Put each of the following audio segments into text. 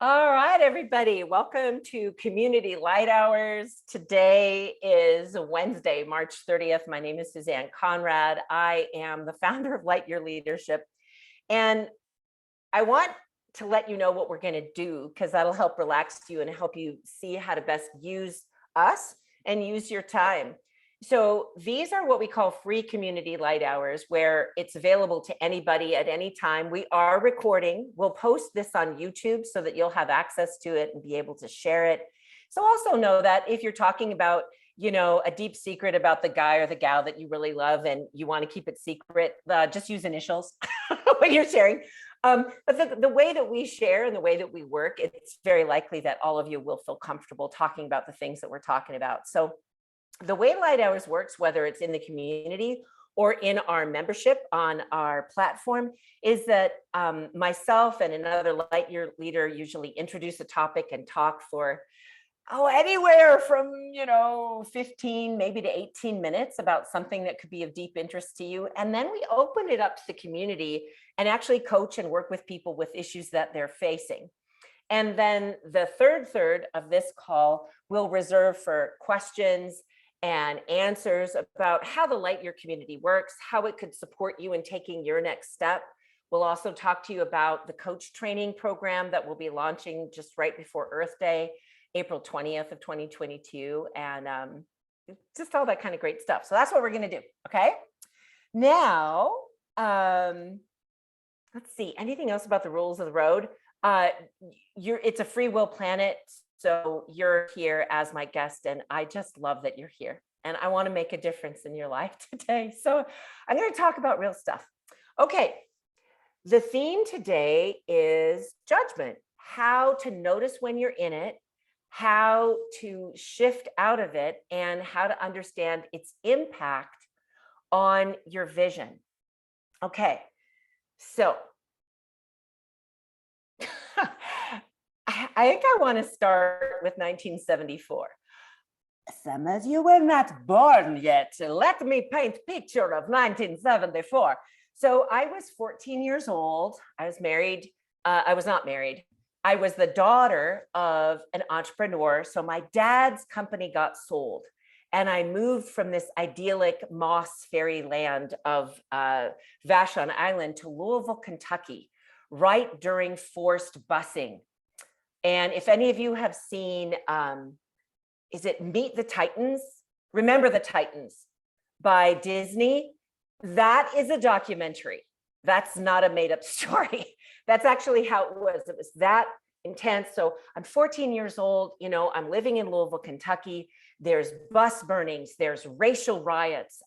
All right, everybody, welcome to Community Light Hours. Today is Wednesday, March 30th. My name is Susanne Conrad. I am the founder of Lightyear Leadership, and I want to let you know what we're going to do because that'll help relax you and help you see how to best use us and use your time. So these are what we call free community light hours, where it's available to anybody at any time. We are recording. We'll post this on YouTube so that you'll have access to it and be able to share it. So also know that if you're talking about, a deep secret about the guy or the gal that you really love and you want to keep it secret, just use initials when you're sharing. But the way that we share and the way that we work, it's very likely that all of you will feel comfortable talking about the things that we're talking about. So the way Light Hours works, whether it's in the community or in our membership on our platform, is that myself and another Lightyear leader usually introduce a topic and talk for anywhere from 15 maybe to 18 minutes about something that could be of deep interest to you. And then we open it up to the community and actually coach and work with people with issues that they're facing. And then the third of this call we'll reserve for questions and answers about how the Lightyear community works, how it could support you in taking your next step. We'll also talk to you about the coach training program that we'll be launching just right before Earth Day, April 20th of 2022, and just all that kind of great stuff. So that's what we're going to do. Okay. Now, let's see, anything else about the rules of the road? It's a free will planet. So you're here as my guest, and I just love that you're here. And I want to make a difference in your life today. So I'm going to talk about real stuff. Okay. The theme today is judgment, how to notice when you're in it, how to shift out of it, and how to understand its impact on your vision. Okay. So I think I want to start with 1974. Some of you were not born yet. Let me paint a picture of 1974. So I was 14 years old. I was married. I was not married. I was the daughter of an entrepreneur. So my dad's company got sold. And I moved from this idyllic moss fairyland of Vashon Island to Louisville, Kentucky, right during forced busing. And if any of you have seen, is it Meet the Titans? Remember the Titans by Disney? That is a documentary. That's not a made up story. That's actually how it was. It was that intense. So I'm 14 years old, I'm living in Louisville, Kentucky. There's bus burnings, there's racial riots.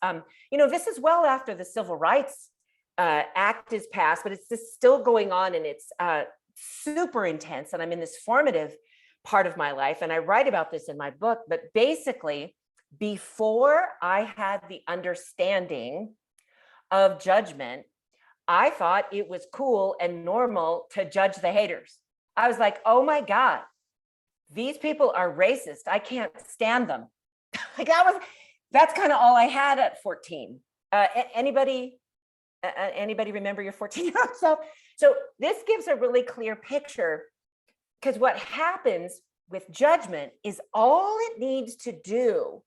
This is well after the Civil Rights Act is passed, but it's just still going on, and it's super intense. And I'm in this formative part of my life. And I write about this in my book, but basically before I had the understanding of judgment, I thought it was cool and normal to judge the haters. I was like, oh my God, these people are racist. I can't stand them. That's kind of all I had at 14. Anybody remember your 14-year-old self? So this gives a really clear picture, because what happens with judgment is all it needs to do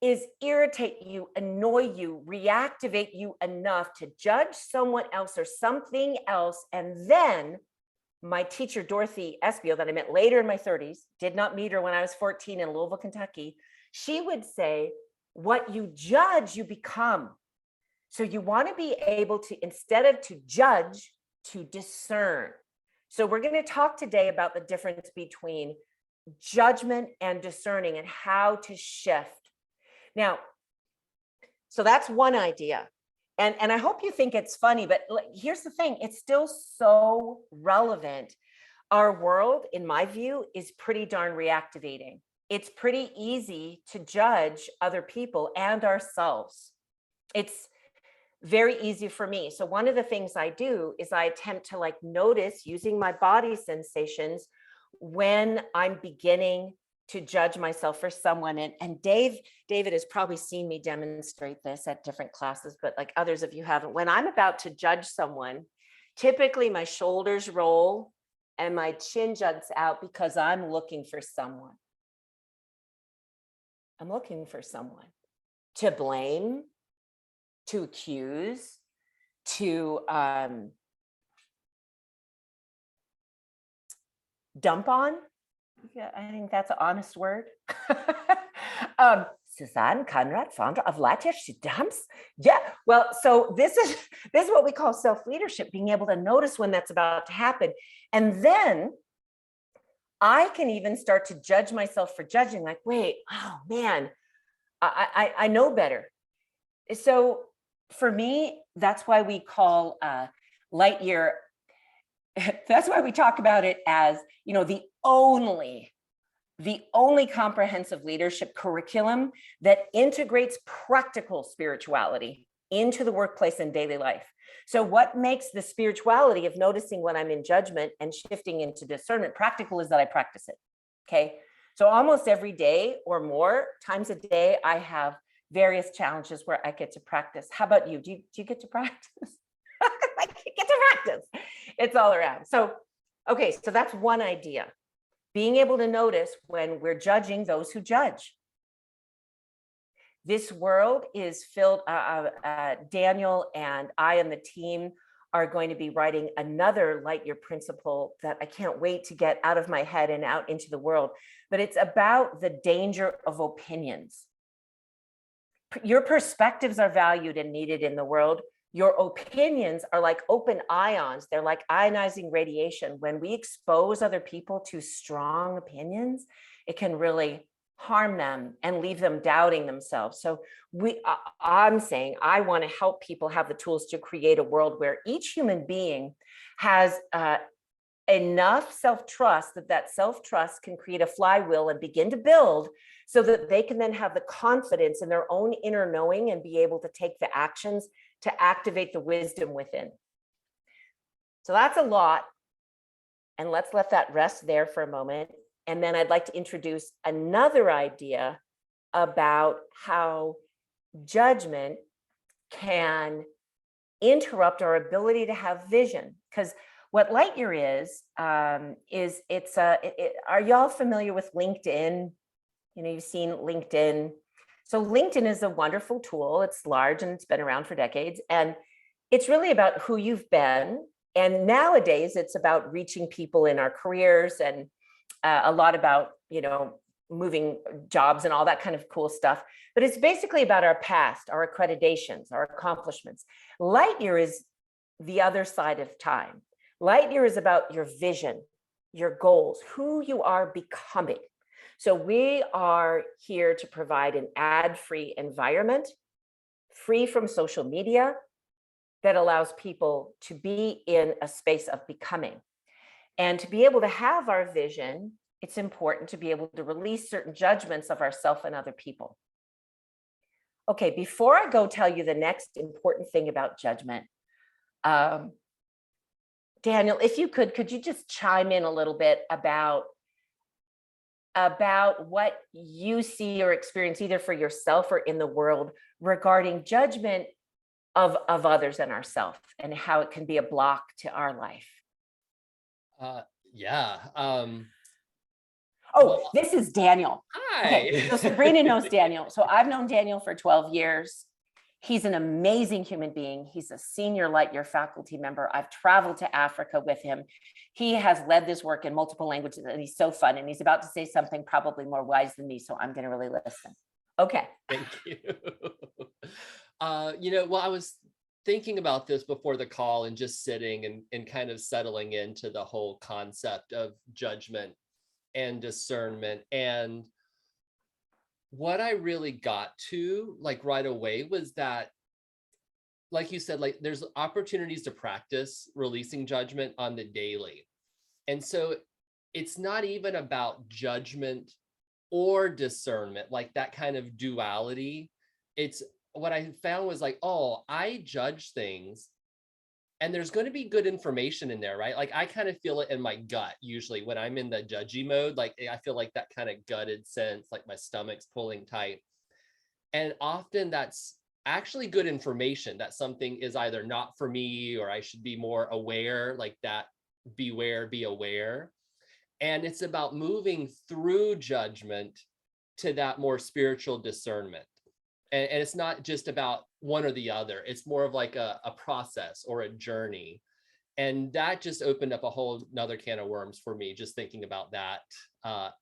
is irritate you, annoy you, reactivate you enough to judge someone else or something else. And then my teacher, Dorothy Espio, that I met later in my 30s, did not meet her when I was 14 in Louisville, Kentucky. She would say, what you judge, you become. So you want to be able to, instead of to judge, to discern. So we're going to talk today about the difference between judgment and discerning and how to shift. Now, so that's one idea. And I hope you think it's funny, but here's the thing. It's still so relevant. Our world, in my view, is pretty darn reactivating. It's pretty easy to judge other people and ourselves. It's very easy for me. So one of the things I do is I attempt to notice using my body sensations when I'm beginning to judge myself for someone. And David has probably seen me demonstrate this at different classes, but others of you haven't. When I'm about to judge someone, typically my shoulders roll and my chin juts out because I'm looking for someone. I'm looking for someone to blame, to accuse, to dump on. Yeah, I think that's an honest word. Susanne Conrad, founder of Lightyear, she dumps. Yeah, well, so this is what we call self-leadership, being able to notice when that's about to happen. And then I can even start to judge myself for judging, like, wait, oh man, I know better. So for me, that's why we call Lightyear, that's why we talk about it as, you know, the only comprehensive leadership curriculum that integrates practical spirituality into the workplace and daily life. So what makes the spirituality of noticing when I'm in judgment and shifting into discernment practical is that I practice it. Okay. So almost every day or more times a day, I have various challenges where I get to practice. How about you? Do you get to practice? I get to practice. It's all around. So, okay. So that's one idea. Being able to notice when we're judging those who judge. This world is filled, Daniel and I and the team are going to be writing another Lightyear principle that I can't wait to get out of my head and out into the world. But it's about the danger of opinions. Your perspectives are valued and needed in the world. Your opinions are like open ions. They're like ionizing radiation. When we expose other people to strong opinions, it can really harm them and leave them doubting themselves. So I'm saying I want to help people have the tools to create a world where each human being has enough self-trust that self-trust can create a flywheel and begin to build so that they can then have the confidence in their own inner knowing and be able to take the actions to activate the wisdom within. So that's a lot. And let's let that rest there for a moment. And then I'd like to introduce another idea about how judgment can interrupt our ability to have vision. Because what Lightyear is are y'all familiar with LinkedIn? You know, you've seen LinkedIn. So LinkedIn is a wonderful tool. It's large and it's been around for decades. And it's really about who you've been. And nowadays it's about reaching people in our careers and a lot about, you know, moving jobs and all that kind of cool stuff. But it's basically about our past, our accreditations, our accomplishments. Lightyear is the other side of time. Lightyear is about your vision, your goals, who you are becoming. So we are here to provide an ad-free environment, free from social media, that allows people to be in a space of becoming. And to be able to have our vision, it's important to be able to release certain judgments of ourselves and other people. Okay, before I go tell you the next important thing about judgment, Daniel, if you could you just chime in a little bit about what you see or experience either for yourself or in the world regarding judgment of others and ourselves and how it can be a block to our life? Well, this is Daniel. hi. Okay, so Sabrina knows Daniel. So I've known Daniel for 12 years. He's an amazing human being. He's a senior Lightyear faculty member. I've traveled to Africa with him. He has led this work in multiple languages and he's so fun. And he's about to say something probably more wise than me. So I'm going to really listen. Okay. Thank you. Well, I was thinking about this before the call and just sitting and kind of settling into the whole concept of judgment and discernment. And what I really got to like right away was that, like you said, like there's opportunities to practice releasing judgment on the daily. And so it's not even about judgment or discernment, like that kind of duality. It's what I found was like, oh, I judge things and there's going to be good information in there, right? Like I kind of feel it in my gut usually when I'm in the judgy mode. Like I feel like that kind of gutted sense, like my stomach's pulling tight. And often that's actually good information that something is either not for me or I should be more aware, like that beware, be aware. And it's about moving through judgment to that more spiritual discernment. And it's not just about one or the other. It's more of like a process or a journey. And that just opened up a whole nother can of worms for me, just thinking about that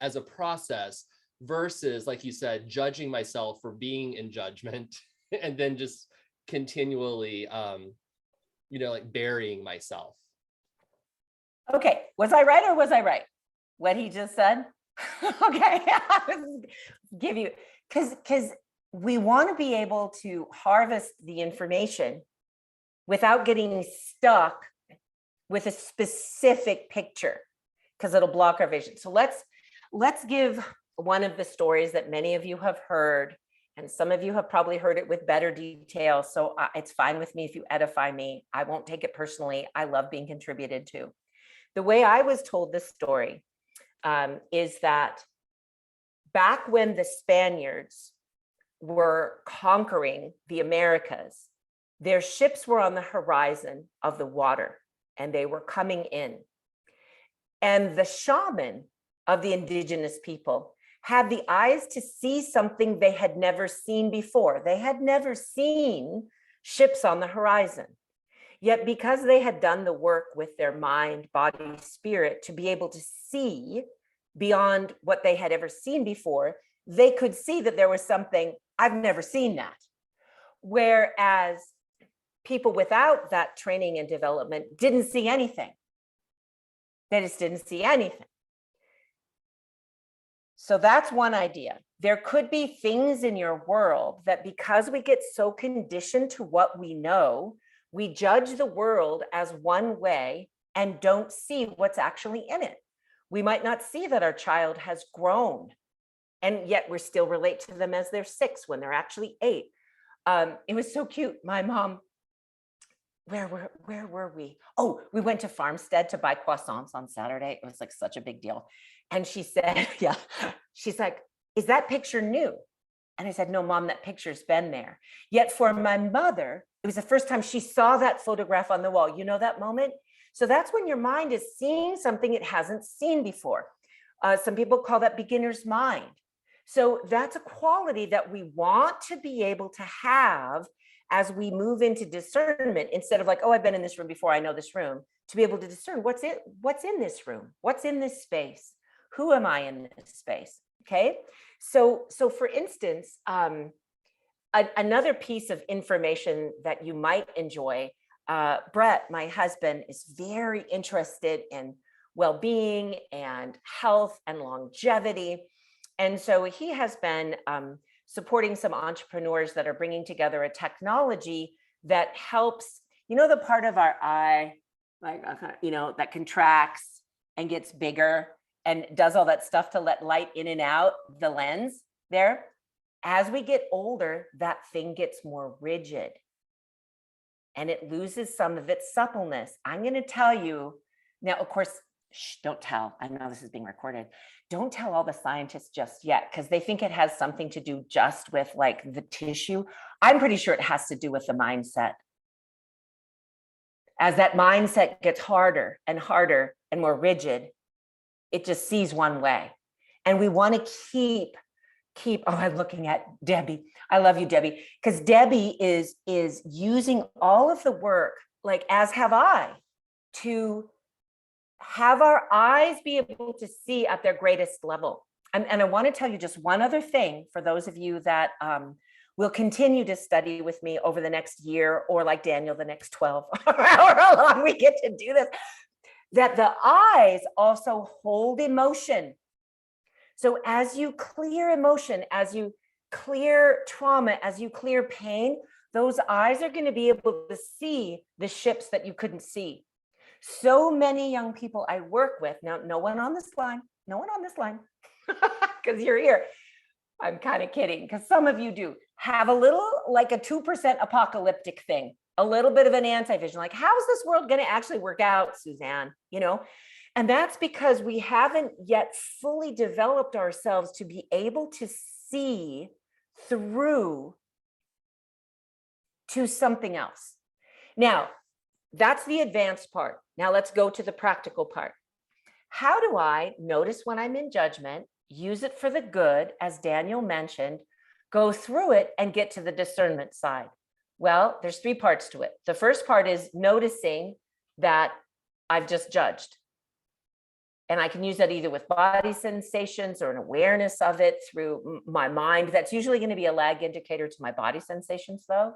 as a process versus, like you said, judging myself for being in judgment and then just continually, like burying myself. Okay, was I right or was I right? What he just said? Okay, give you, because we want to be able to harvest the information without getting stuck with a specific picture, because it'll block our vision. So let's give one of the stories that many of you have heard, and some of you have probably heard it with better detail. So it's fine with me if you edify me. I won't take it personally. I love being contributed to. The way I was told this story is that back when the Spaniards were conquering the Americas, their ships were on the horizon of the water and they were coming in. And the shaman of the indigenous people had the eyes to see something they had never seen before. They had never seen ships on the horizon. Yet because they had done the work with their mind, body, spirit to be able to see beyond what they had ever seen before, they could see that there was something, I've never seen that. Whereas people without that training and development didn't see anything. They just didn't see anything. So that's one idea. There could be things in your world that because we get so conditioned to what we know, we judge the world as one way and don't see what's actually in it. We might not see that our child has grown, and yet we still relate to them as they're 6 when they're actually 8. It was so cute. My mom, where were we? Oh, we went to Farmstead to buy croissants on Saturday. It was like such a big deal. And she said, yeah, she's like, is that picture new? And I said, no, Mom, that picture's been there. Yet for my mother, it was the first time she saw that photograph on the wall. You know that moment? So that's when your mind is seeing something it hasn't seen before. Some people call that beginner's mind. So that's a quality that we want to be able to have as we move into discernment, instead of like, oh, I've been in this room before, I know this room, to be able to discern what's in this room, what's in this space, who am I in this space? Okay. So for instance, another piece of information that you might enjoy, Brett, my husband, is very interested in well-being and health and longevity. And so he has been supporting some entrepreneurs that are bringing together a technology that helps, the part of our eye, like, that contracts and gets bigger and does all that stuff to let light in and out the lens there. As we get older, that thing gets more rigid and it loses some of its suppleness. I'm going to tell you now, of course, don't tell. I know this is being recorded. Don't tell all the scientists just yet, because they think it has something to do just with like the tissue. I'm pretty sure it has to do with the mindset. As that mindset gets harder and harder and more rigid, it just sees one way. And we want to keep, oh, I'm looking at Debbie. I love you, Debbie, because Debbie is using all of the work, like as have I, to have our eyes be able to see at their greatest level. And I want to tell you just one other thing for those of you that will continue to study with me over the next year, or like Daniel, the next 12, or however long we get to do this, that the eyes also hold emotion. So as you clear emotion, as you clear trauma, as you clear pain, those eyes are going to be able to see the ships that you couldn't see. So many young people I work with now, no one on this line, because you're here. I'm kind of kidding, because some of you do have a little, like a 2% apocalyptic thing, a little bit of an anti-vision, like, how's this world going to actually work out, Susanne? And that's because we haven't yet fully developed ourselves to be able to see through to something else. Now, That's the advanced part. Now let's go to the practical part. How do I notice when I'm in judgment, use it for the good, as Daniel mentioned, go through it and get to the discernment side? Well, there's 3 parts to it. The first part is noticing that I've just judged. And I can use that either with body sensations or an awareness of it through my mind. That's usually going to be a lag indicator to my body sensations, though,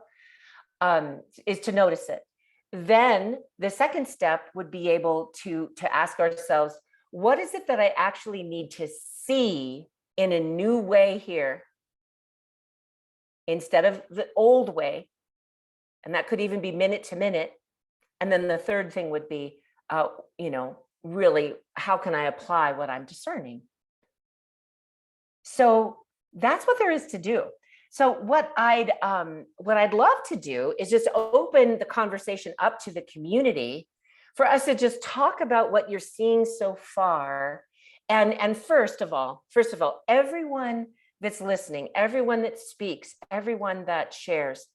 is to notice it. Then the second step would be able to ask ourselves, what is it that I actually need to see in a new way here instead of the old way? And that could even be minute to minute. And then the third thing would be, really, how can I apply what I'm discerning? So that's what there is to do. So what I'd love to do is just open the conversation up to the community for us to just talk about what you're seeing so far. And first of all, everyone that's listening, everyone that speaks, everyone that shares,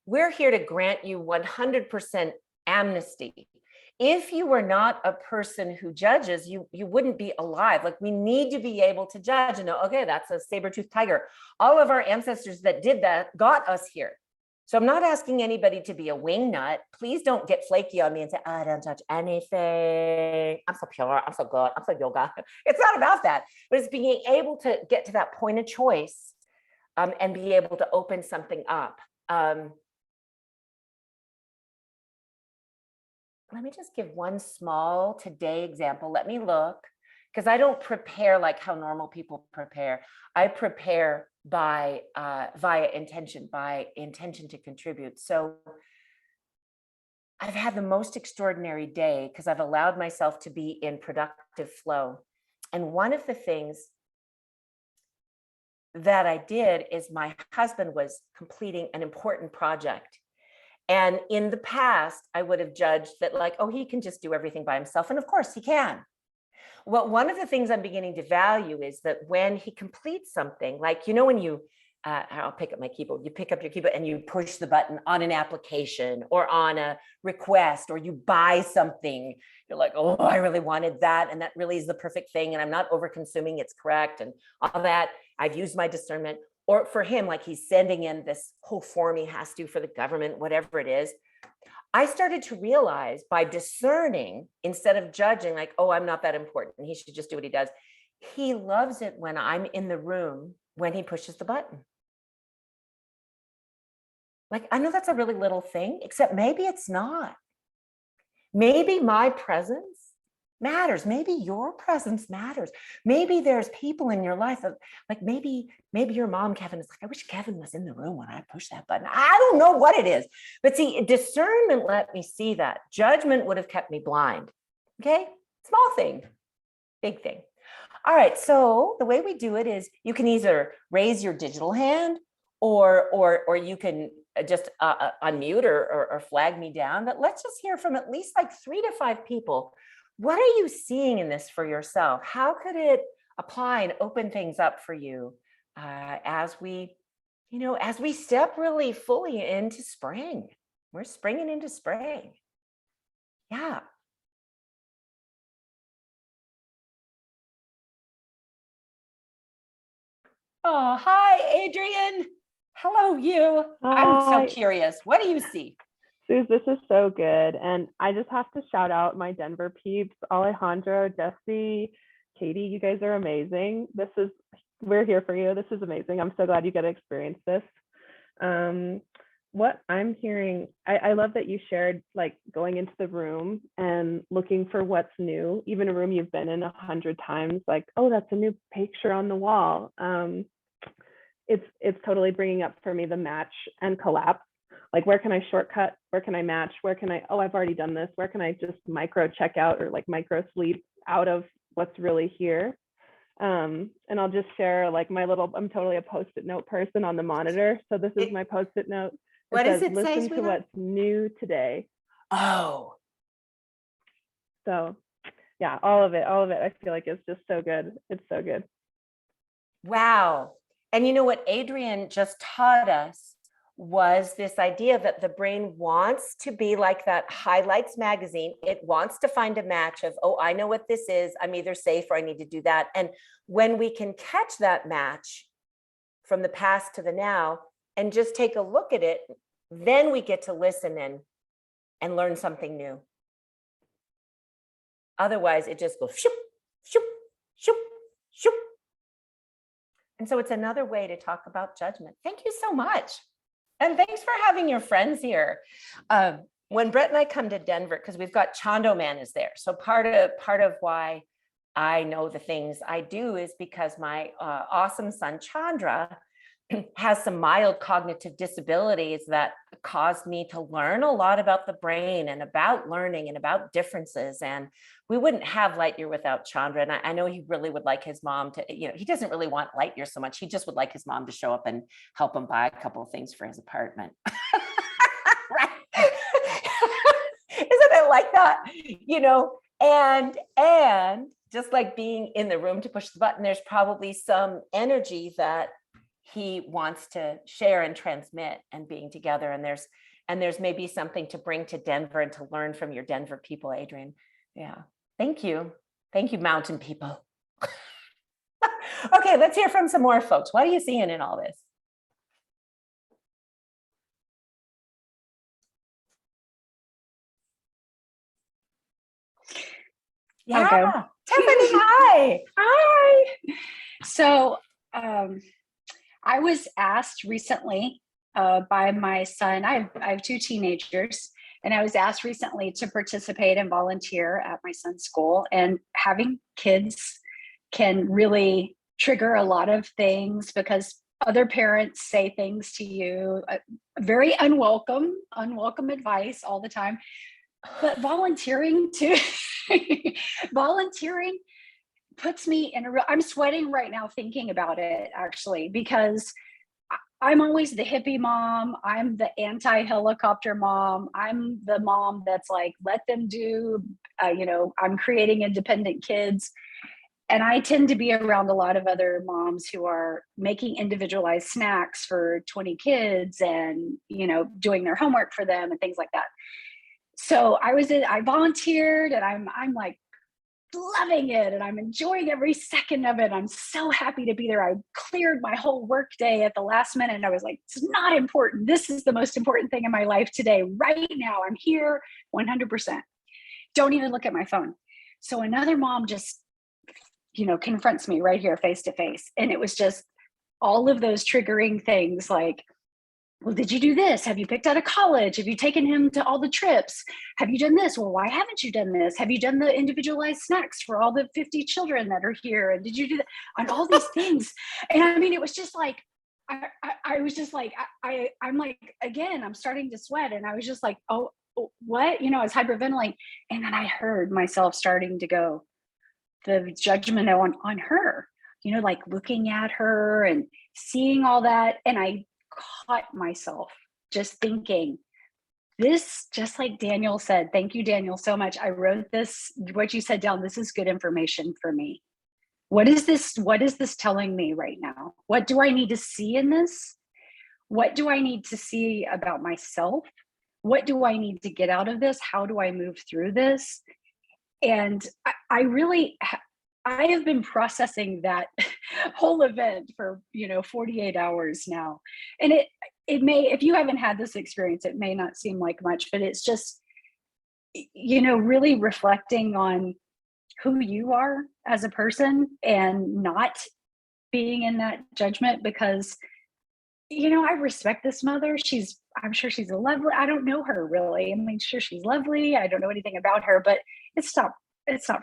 we're here to grant you 100% amnesty. If you were not a person who judges, you wouldn't be alive. Like, we need to be able to judge and know, okay, that's a saber-toothed tiger. All of our ancestors that did that got us here. So I'm not asking anybody to be a wingnut. Please don't get flaky on me and say, I don't touch anything. I'm so pure. I'm so good. I'm so yoga. It's not about that, but it's being able to get to that point of choice and be able to open something up. Let me just give one small today example. Let me look, because I don't prepare like how normal people prepare. I prepare by via intention to contribute. So I've had the most extraordinary day because I've allowed myself to be in productive flow. And one of the things that I did is my husband was completing an important project. And in the past, I would have judged that, like, oh, he can just do everything by himself. And of course he can. Well, one of the things I'm beginning to value is that when he completes something, like, when you, I'll pick up my keyboard, you pick up your keyboard and you push the button on an application or on a request, or you buy something, you're like, oh, I really wanted that. And that really is the perfect thing. And I'm not over consuming, it's correct. And all that, I've used my discernment. Or for him, like, he's sending in this whole form he has to for the government, whatever it is. I started to realize, by discerning instead of judging, like, oh, I'm not that important, he should just do what he does. He loves it when I'm in the room when he pushes the button. Like, I know that's a really little thing, except maybe it's not. Maybe my presence matters. Maybe your presence matters. Maybe there's people in your life that, like, maybe your mom, Kevin, is like, I wish Kevin was in the room when I push that button. I don't know what it is, but see, discernment let me see that. Judgment would have kept me blind. Okay, small thing, big thing. All right, so the way we do it is you can either raise your digital hand or you can just unmute or flag me down. But let's just hear from at least like 3 to 5 people. What are you seeing in this for yourself? How could it apply and open things up for you as we step really fully into spring? We're springing into spring. Yeah. Oh, hi, Adrian. Hello, you. I'm so curious. What do you see? Suze, this is so good. And I just have to shout out my Denver peeps, Alejandro, Jesse, Katie, you guys are amazing. We're here for you. This is amazing. I'm so glad you get to experience this. What I'm hearing, I love that you shared, like, going into the room and looking for what's new, even a room you've been in 100 times, like, oh, that's a new picture on the wall. It's totally bringing up for me the match and collapse. Like, where can I shortcut? Where can I match? I've already done this. Where can I just micro check out or like micro sleep out of what's really here? And I'll just share, like, I'm totally a Post-it note person on the monitor. So this is my Post-it note. What does it say, listen to sweetheart? what's new today. Oh. So yeah, all of it. I feel like it's just so good. It's so good. Wow. And you know what Adrian just taught us was this idea that the brain wants to be like that highlights magazine. It wants to find a match of, oh, I know what this is. I'm either safe or I need to do that. And when we can catch that match from the past to the now and just take a look at it, then we get to listen and learn something new. Otherwise, it just goes shoop, shoop, shoop, shoop. And so it's another way to talk about judgment. Thank you so much. And thanks for having your friends here. When Brett and I come to Denver, because we've got Chando Man is there. So part of why I know the things I do is because my awesome son Chandra has some mild cognitive disabilities that caused me to learn a lot about the brain and about learning and about differences. And we wouldn't have Lightyear without Chandra. And I know he really would like his mom to, he doesn't really want Lightyear so much. He just would like his mom to show up and help him buy a couple of things for his apartment. Right? Isn't it like that? And just like being in the room to push the button, there's probably some energy that he wants to share and transmit, and being together. And there's maybe something to bring to Denver and to learn from your Denver people, Adrienne. Yeah. Thank you. Thank you, mountain people. Okay, let's hear from some more folks. What are you seeing in all this? Yeah. Okay. Tiffany, hi. Hi. So I was asked recently by my son. I have two teenagers, and I was asked recently to participate and volunteer at my son's school. And having kids can really trigger a lot of things because other parents say things to you, very unwelcome advice all the time. But volunteering puts me in I'm sweating right now thinking about it, actually, because I'm always the hippie mom. I'm the anti-helicopter mom. I'm the mom that's like, let them do, I'm creating independent kids. And I tend to be around a lot of other moms who are making individualized snacks for 20 kids and, doing their homework for them and things like that. So I volunteered, and I'm like loving it, and I'm enjoying every second of it. I'm so happy to be there. I cleared my whole work day at the last minute, and I was like, it's not important. This is the most important thing in my life today. Right now, I'm here 100%. Don't even look at my phone. So another mom just, confronts me right here face to face. And it was just all of those triggering things like, well, did you do this? Have you picked out a college? Have you taken him to all the trips? Have you done this? Well, why haven't you done this? Have you done the individualized snacks for all the 50 children that are here? And did you do that? And all these things. And I mean, it was just like, I was just like, I'm like, again, I'm starting to sweat. And I was just like, oh, what? I was hyperventilating. And then I heard myself starting to go, the judgment on her, like looking at her and seeing all that. And I caught myself just thinking, this, just like Daniel said, thank you, Daniel, so much. I wrote this, what you said down. This is good information for me. What is this telling me right now? What do I need to see in this? What do I need to see about myself? What do I need to get out of this? How do I move through this? And I have been processing that whole event for 48 hours now. And it may, if you haven't had this experience, it may not seem like much, but it's just really reflecting on who you are as a person and not being in that judgment, because I respect this mother. I'm sure she's a lovely, I don't know her really. I mean, sure, she's lovely. I don't know anything about her, but it's not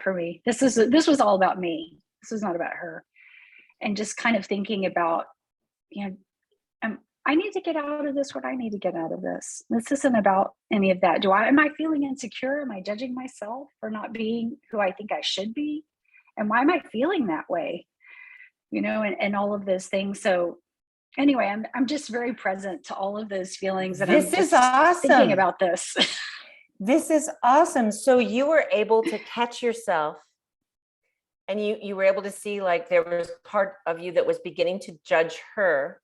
for me. This was all about me. This was not about her. And just kind of thinking about, I need to get out of this what I need to get out of this. This isn't about any of that. Am I feeling insecure? Am I judging myself for not being who I think I should be? And why am I feeling that way? And all of those things. So anyway, I'm just very present to all of those feelings. And This is awesome. Thinking about this. This is awesome. So you were able to catch yourself, and you were able to see like there was part of you that was beginning to judge her,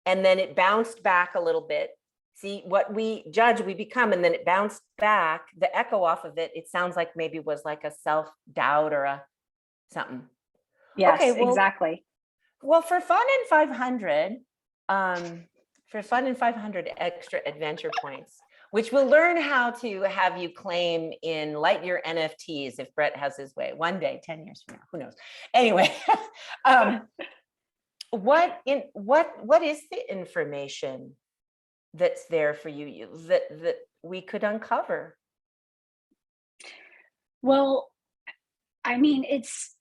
and then it bounced back a little bit. See, what we judge, we become, and then it bounced back. The echo off of it, it sounds like maybe was like a self-doubt or a something. Yes, Okay, well, exactly. Well, for fun and 500, extra adventure points, which we'll learn how to have you claim in Lightyear NFTs if Brett has his way one day, 10 years from now, who knows? Anyway, what is the information that's there for you that we could uncover? Well, I mean, it's,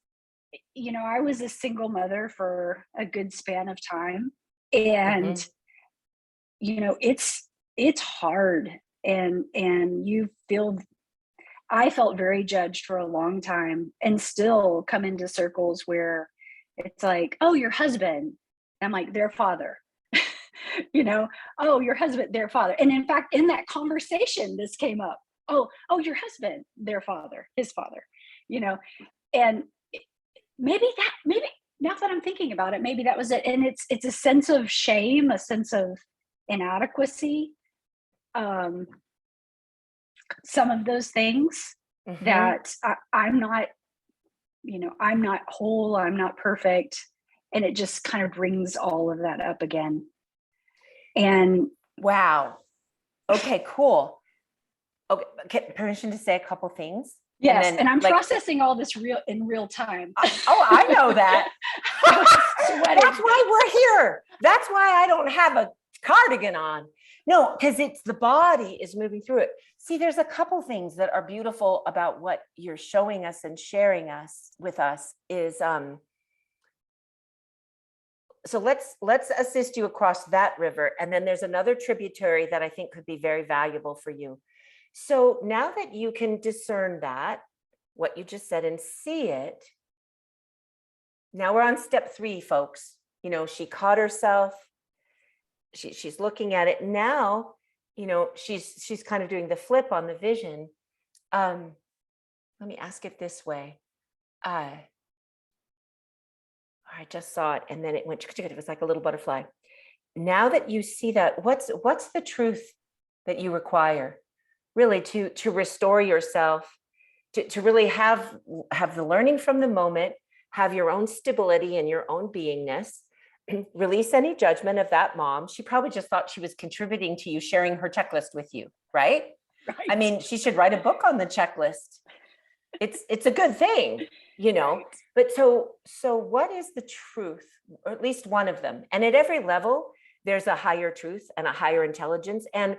I was a single mother for a good span of time, and it's hard, and I felt very judged for a long time, and still come into circles where it's like, oh, your husband. I'm like, their father. Oh, your husband, their father. And in fact, in that conversation, this came up. Oh, your husband, their father, his father, and maybe now that I'm thinking about it, maybe that was it. And it's a sense of shame, a sense of inadequacy. Some of those things that I'm not, I'm not whole, I'm not perfect. And it just kind of brings all of that up again. And wow. Okay, cool. Okay, permission to say a couple things? Yes, and I'm processing all this in real time. I know that. That's why we're here. That's why I don't have a cardigan on. No, because it's the body is moving through it. See, there's a couple things that are beautiful about what you're showing us and sharing with us is so let's assist you across that river. And then there's another tributary that I think could be very valuable for you. So now that you can discern that, what you just said, and see it, now we're on step 3, folks. She caught herself. She's looking at it now. She's kind of doing the flip on the vision. Let me ask it this way. I just saw it, and then it went. It was like a little butterfly. Now that you see that, what's the truth that you require, really, to restore yourself, to really have the learning from the moment, have your own stability and your own beingness, release any judgment of that mom. She probably just thought she was contributing to you, sharing her checklist with you, right? I mean, she should write a book on the checklist. It's a good thing, Right. But so what is the truth, or at least one of them? And at every level, there's a higher truth and a higher intelligence. And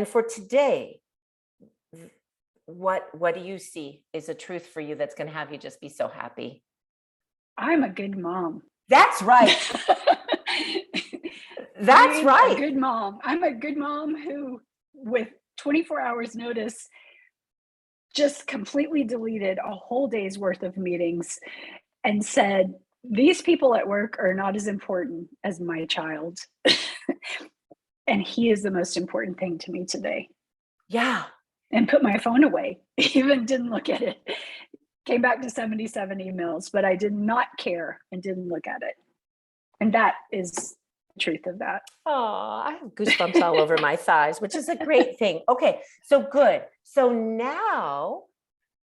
for today, what do you see is a truth for you that's going to have you just be so happy? I'm a good mom. That's right. That's right. A good mom. I'm a good mom who, with 24 hours notice, just completely deleted a whole day's worth of meetings and said, these people at work are not as important as my child. And he is the most important thing to me today. Yeah. And put my phone away, even didn't look at it. Came back to 77 emails, but I did not care and didn't look at it. And that is the truth of that. Oh, I have goosebumps all over my thighs, which is a great thing. Okay, so good. So now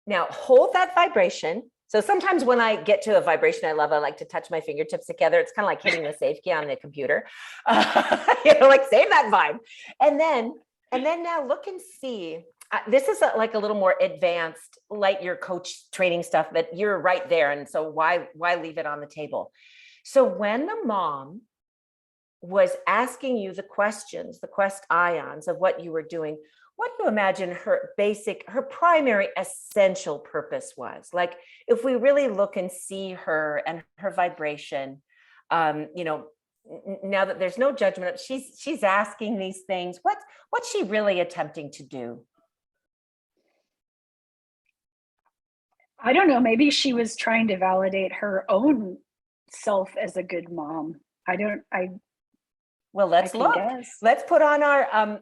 hold that vibration. So sometimes when I get to a vibration I love, I like to touch my fingertips together. It's kind of like hitting the save key on the computer. Like save that vibe. And then now look and see. This is like a little more advanced Lightyear Coach Training stuff that you're right there. And so why leave it on the table? So when the mom was asking you the questions, the quest ions of what you were doing, what do you imagine her primary essential purpose was? Like, if we really look and see her and her vibration, now that there's no judgment, she's asking these things. What's she really attempting to do? I don't know. Maybe she was trying to validate her own self as a good mom. Well, let's look. Guess. Let's put on our,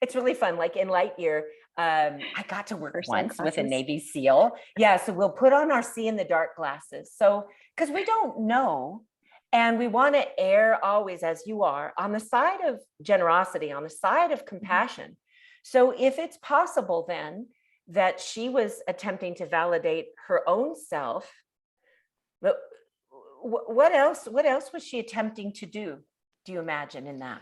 it's really fun. Like in Lightyear, I got to work once with a Navy SEAL. Yeah. So we'll put on our see in the dark glasses. So, because we don't know. And we want to err always, as you are, on the side of generosity, on the side of compassion. So if it's possible then that she was attempting to validate her own self, but what else was she attempting to do you imagine in that?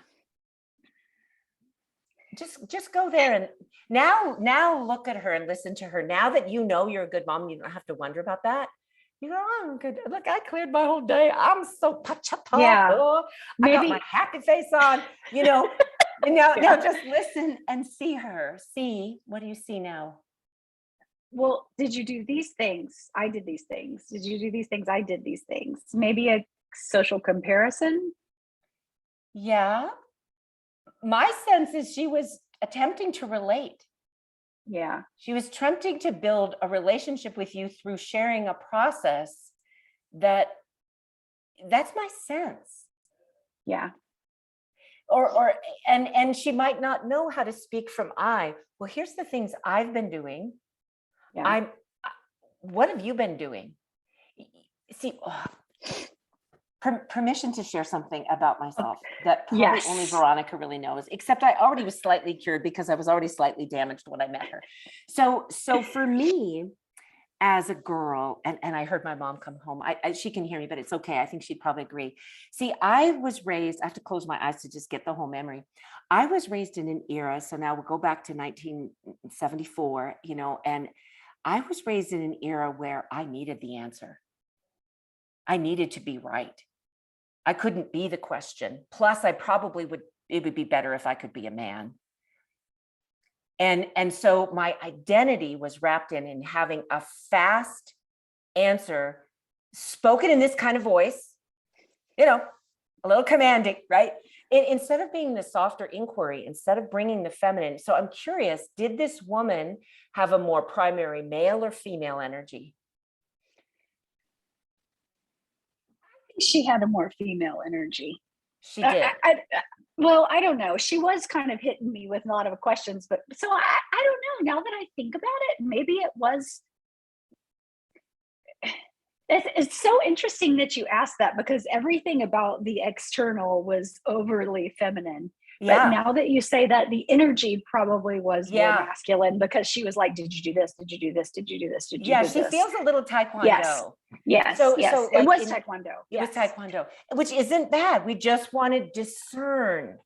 Just go there, and now look at her and listen to her. Now that you know you're a good mom, you don't have to wonder about that. You go, oh, I'm good. Look, I cleared my whole day. I'm so pa-cha-pa. Yeah. Oh, I got my happy face on, you know. And now just listen and see her. See, what do you see now? Well, did you do these things? I did these things. Did you do these things? I did these things. Maybe a social comparison. Yeah. My sense is she was attempting to relate. Yeah. She was attempting to build a relationship with you through sharing a process that's my sense. Yeah. And she might not know how to speak from I. Well, here's the things I've been doing. Yeah. What have you been doing? See, permission to share something about myself that probably only Veronica really knows, except I already was slightly cured because I was already slightly damaged when I met her. So for me as a girl, and I heard my mom come home, she can hear me, but it's okay. I think she'd probably agree. See, I was raised, I have to close my eyes to just get the whole memory. I was raised in an era, so now we'll go back to 1974, and I was raised in an era where I needed the answer. I needed to be right. I couldn't be the question. Plus, it would be better if I could be a man. And so my identity was wrapped in having a fast answer spoken in this kind of voice, a little commanding, right? Instead of being the softer inquiry, instead of bringing the feminine. So I'm curious, did this woman have a more primary male or female energy? She had a more female energy. She did. Well, I don't know. She was kind of hitting me with a lot of questions, but so I don't know. Now that I think about it, maybe it was. It's so interesting that you asked that, because everything about the external was overly feminine. Yeah. But now that you say that, the energy probably was more masculine, because she was like, did you do this? Did you do this? Did you do this? Did you do this? Yeah, she feels a little Taekwondo. Yes. So it was Taekwondo. It was Taekwondo, which isn't bad. We just want to discern.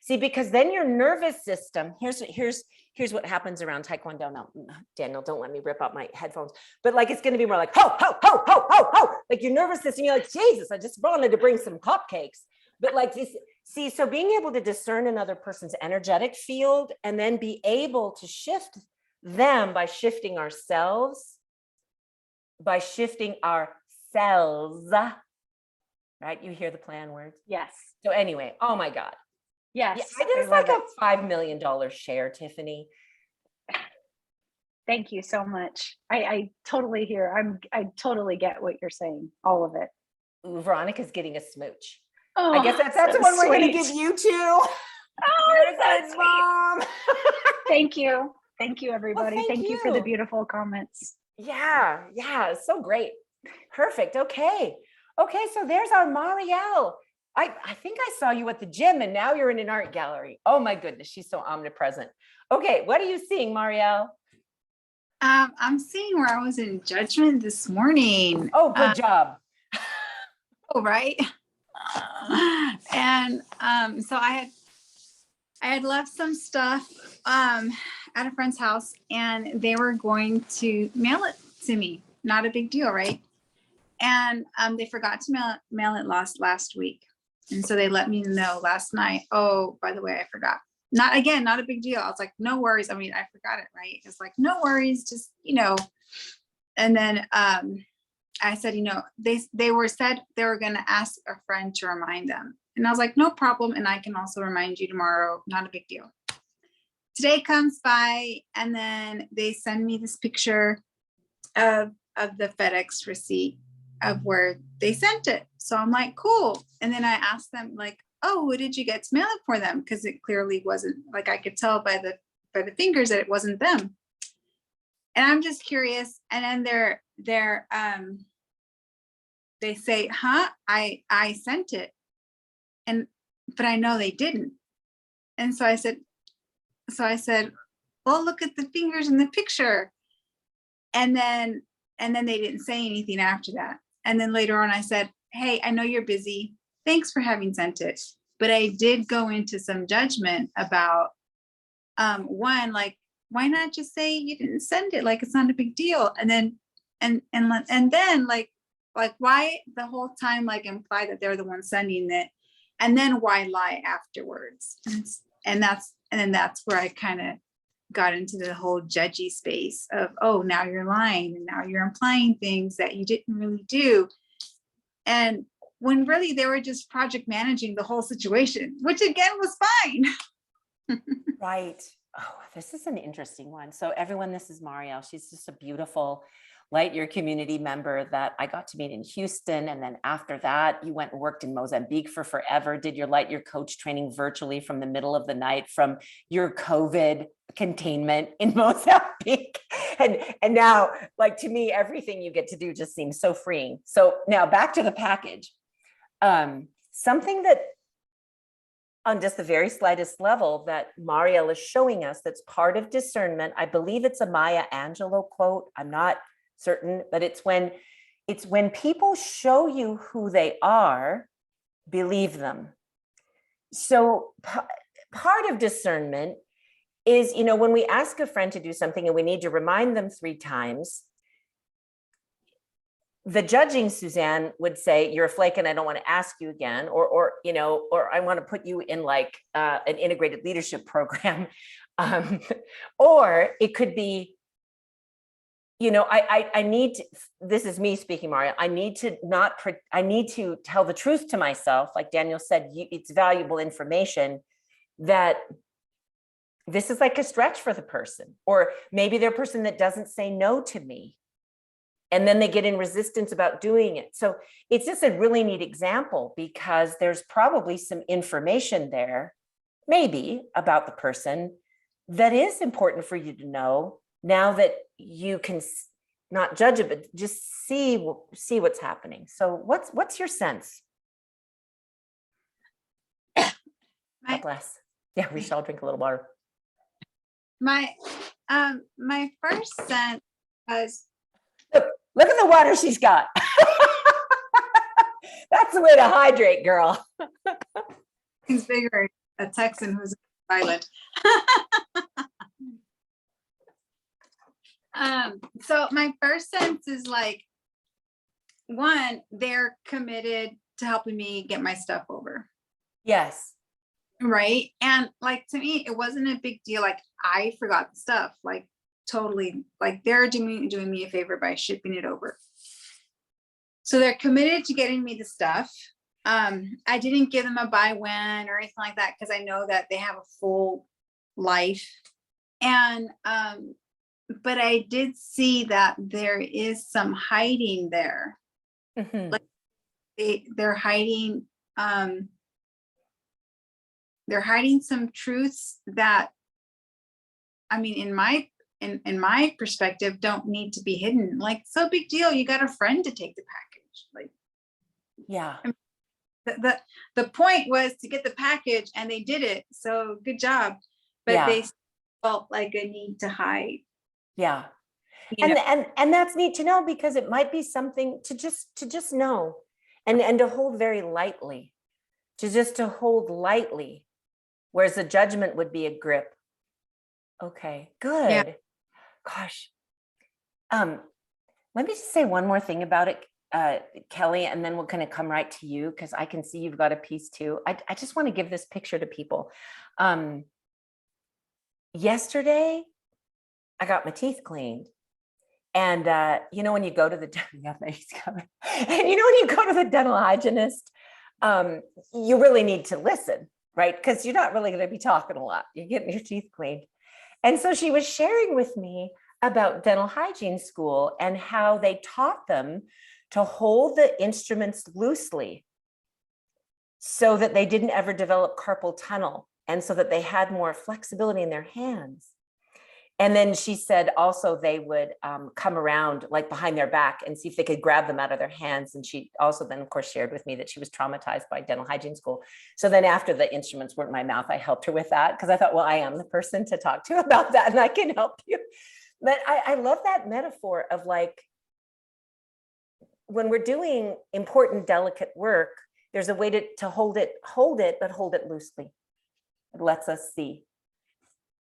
See, because then your nervous system, here's what happens around Taekwondo. Now, Daniel, don't let me rip out my headphones, but it's going to be more like, ho, ho, ho, ho, ho, ho. Like your nervous system, you're like, Jesus, I just wanted to bring some cupcakes. But this, see, so being able to discern another person's energetic field and then be able to shift them by shifting ourselves, right? You hear the play on words? Yes. So anyway, oh my God. Yes. Yeah, it is like a $5 million share, Tiffany. Thank you so much. I totally hear. I totally get what you're saying. All of it. Ooh, Veronica's getting a smooch. Oh, I guess that's the one we're going to give you to. Oh, that's Mom. Thank you. Thank you, everybody. Well, thank you for the beautiful comments. Yeah. It's so great. Perfect. Okay. So there's our Marielle. I think I saw you at the gym, and now you're in an art gallery. Oh my goodness, she's so omnipresent. Okay, what are you seeing, Marielle? I'm seeing where I was in Judgement this morning. Oh, good job. Oh, right. And so I had left some stuff at a friend's house, and they were going to mail it to me. Not a big deal, right? And they forgot to mail it last week. And so they let me know last night, oh, by the way, I forgot. Not a big deal. I was like, no worries. I mean, I forgot it, right? It's like, no worries, just, And then I said, they were going to ask a friend to remind them. And I was like, no problem. And I can also remind you tomorrow. Not a big deal. Today comes by, and then they send me this picture of the FedEx receipt of where they sent it. So I'm like, cool. And then I asked them, like, oh, what did you get to mail it for them? Because it clearly wasn't, like, I could tell by the fingers that it wasn't them. And I'm just curious. And then they say, huh, I sent it. But I know they didn't. And so I said, well, look at the fingers in the picture. And then they didn't say anything after that. And then later on I said, hey, I know you're busy. Thanks for having sent it. But I did go into some judgment about one, like, why not just say you didn't send it? Like, it's not a big deal. And then like why the whole time, like, imply that they're the ones sending it, and then why lie afterwards? And then that's where I kind of got into the whole judgy space of, oh, now you're lying and now you're implying things that you didn't really do. And when really they were just project managing the whole situation, which again was fine. Right. Oh, this is an interesting one. So everyone, this is Marielle. She's just a beautiful Lightyear community member that I got to meet in Houston. And then after that, you went and worked in Mozambique for forever, did your Lightyear coach training virtually from the middle of the night from your COVID containment in Mozambique. And now, like, to me, everything you get to do just seems so freeing. So now back to the package. Something that on just the very slightest level that Marielle is showing us that's part of discernment. I believe it's a Maya Angelou quote. I'm not certain, but it's when people show you who they are, believe them. So part of discernment is, when we ask a friend to do something and we need to remind them 3 times, the judging Susanne would say, you're a flake and I don't want to ask you again, or I want to put you in like an integrated leadership program. Or it could be, I need to, this is me speaking, Maria, I need to tell the truth to myself. Like Daniel said, it's valuable information that this is like a stretch for the person, or maybe they're a person that doesn't say no to me. And then they get in resistance about doing it. So it's just a really neat example because there's probably some information there, maybe about the person that is important for you to know now that you can not judge it, but just see what's happening. So what's your sense? God bless. Yeah, we shall drink a little water. My first sense was, Look at the water she's got. That's the way to hydrate, girl. he's bigger, a Texan who's silent. So my first sense is like, one, they're committed to helping me get my stuff over. Yes. Right. And like, to me, it wasn't a big deal. Like, I forgot the stuff, like, totally, like, they're doing me a favor by shipping it over. So they're committed to getting me the stuff. I didn't give them a buy when or anything like that, because I know that they have a full life. And but I did see that there is some hiding there. Mm-hmm. Like they're hiding some truths that, I mean, in my perspective, don't need to be hidden. Like, so big deal, you got a friend to take the package. Like, yeah. I mean, the point was to get the package, and they did it. So good job. But they felt like a need to hide. Yeah. And that's neat to know, because it might be something to just know and to hold very lightly, to hold lightly, whereas a judgment would be a grip. Okay, good. Yeah. Gosh. Let me just say one more thing about it, Kelly, and then we'll kind of come right to you, because I can see you've got a piece too. I just want to give this picture to people. Yesterday, I got my teeth cleaned. And when you go to the when you go to the dental hygienist, you really need to listen, right? Because you're not really going to be talking a lot. You're getting your teeth cleaned. And so she was sharing with me about dental hygiene school and how they taught them to hold the instruments loosely so that they didn't ever develop carpal tunnel, and so that they had more flexibility in their hands. And then she said also they would come around like behind their back and see if they could grab them out of their hands. And she also then, of course, shared with me that she was traumatized by dental hygiene school. So then after the instruments were in my mouth, I helped her with that because I thought, well, I am the person to talk to about that and I can help you. But I love that metaphor of like, when we're doing important, delicate work, there's a way to hold it, but hold it loosely. It lets us see.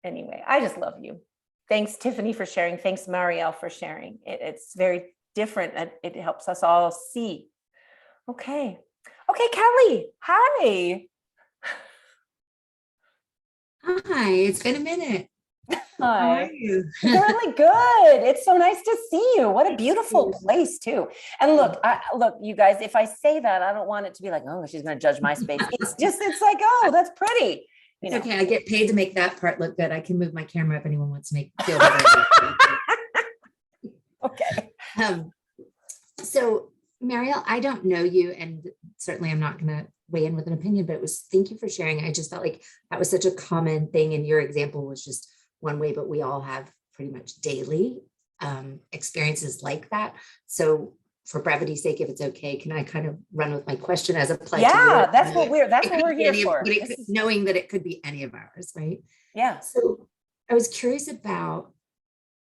Anyway, I just love you. Thanks, Tiffany, for sharing. Thanks, Marielle, for sharing. It's very different and it helps us all see. Okay. Okay, Kelly. Hi. Hi, it's been a minute. How are Hi. you? Really good. It's so nice to see you. What a beautiful place too. And look, look, you guys, if I say that, I don't want it to be like, oh, she's going to judge my space. It's like, oh, that's pretty. You It's know. okay. I get paid to make that part look good. I can move my camera if anyone wants to feel better. Okay. So Marielle, I don't know you, and certainly I'm not going to weigh in with an opinion, but thank you for sharing. I just felt like that was such a common thing. And your example was just one way, but we all have pretty much daily experiences like that. So for brevity's sake, if it's okay, can I kind of run with my question as applied to you? Yeah, that's what we're here for. Knowing that it could be any of ours, right? Yeah. So I was curious about,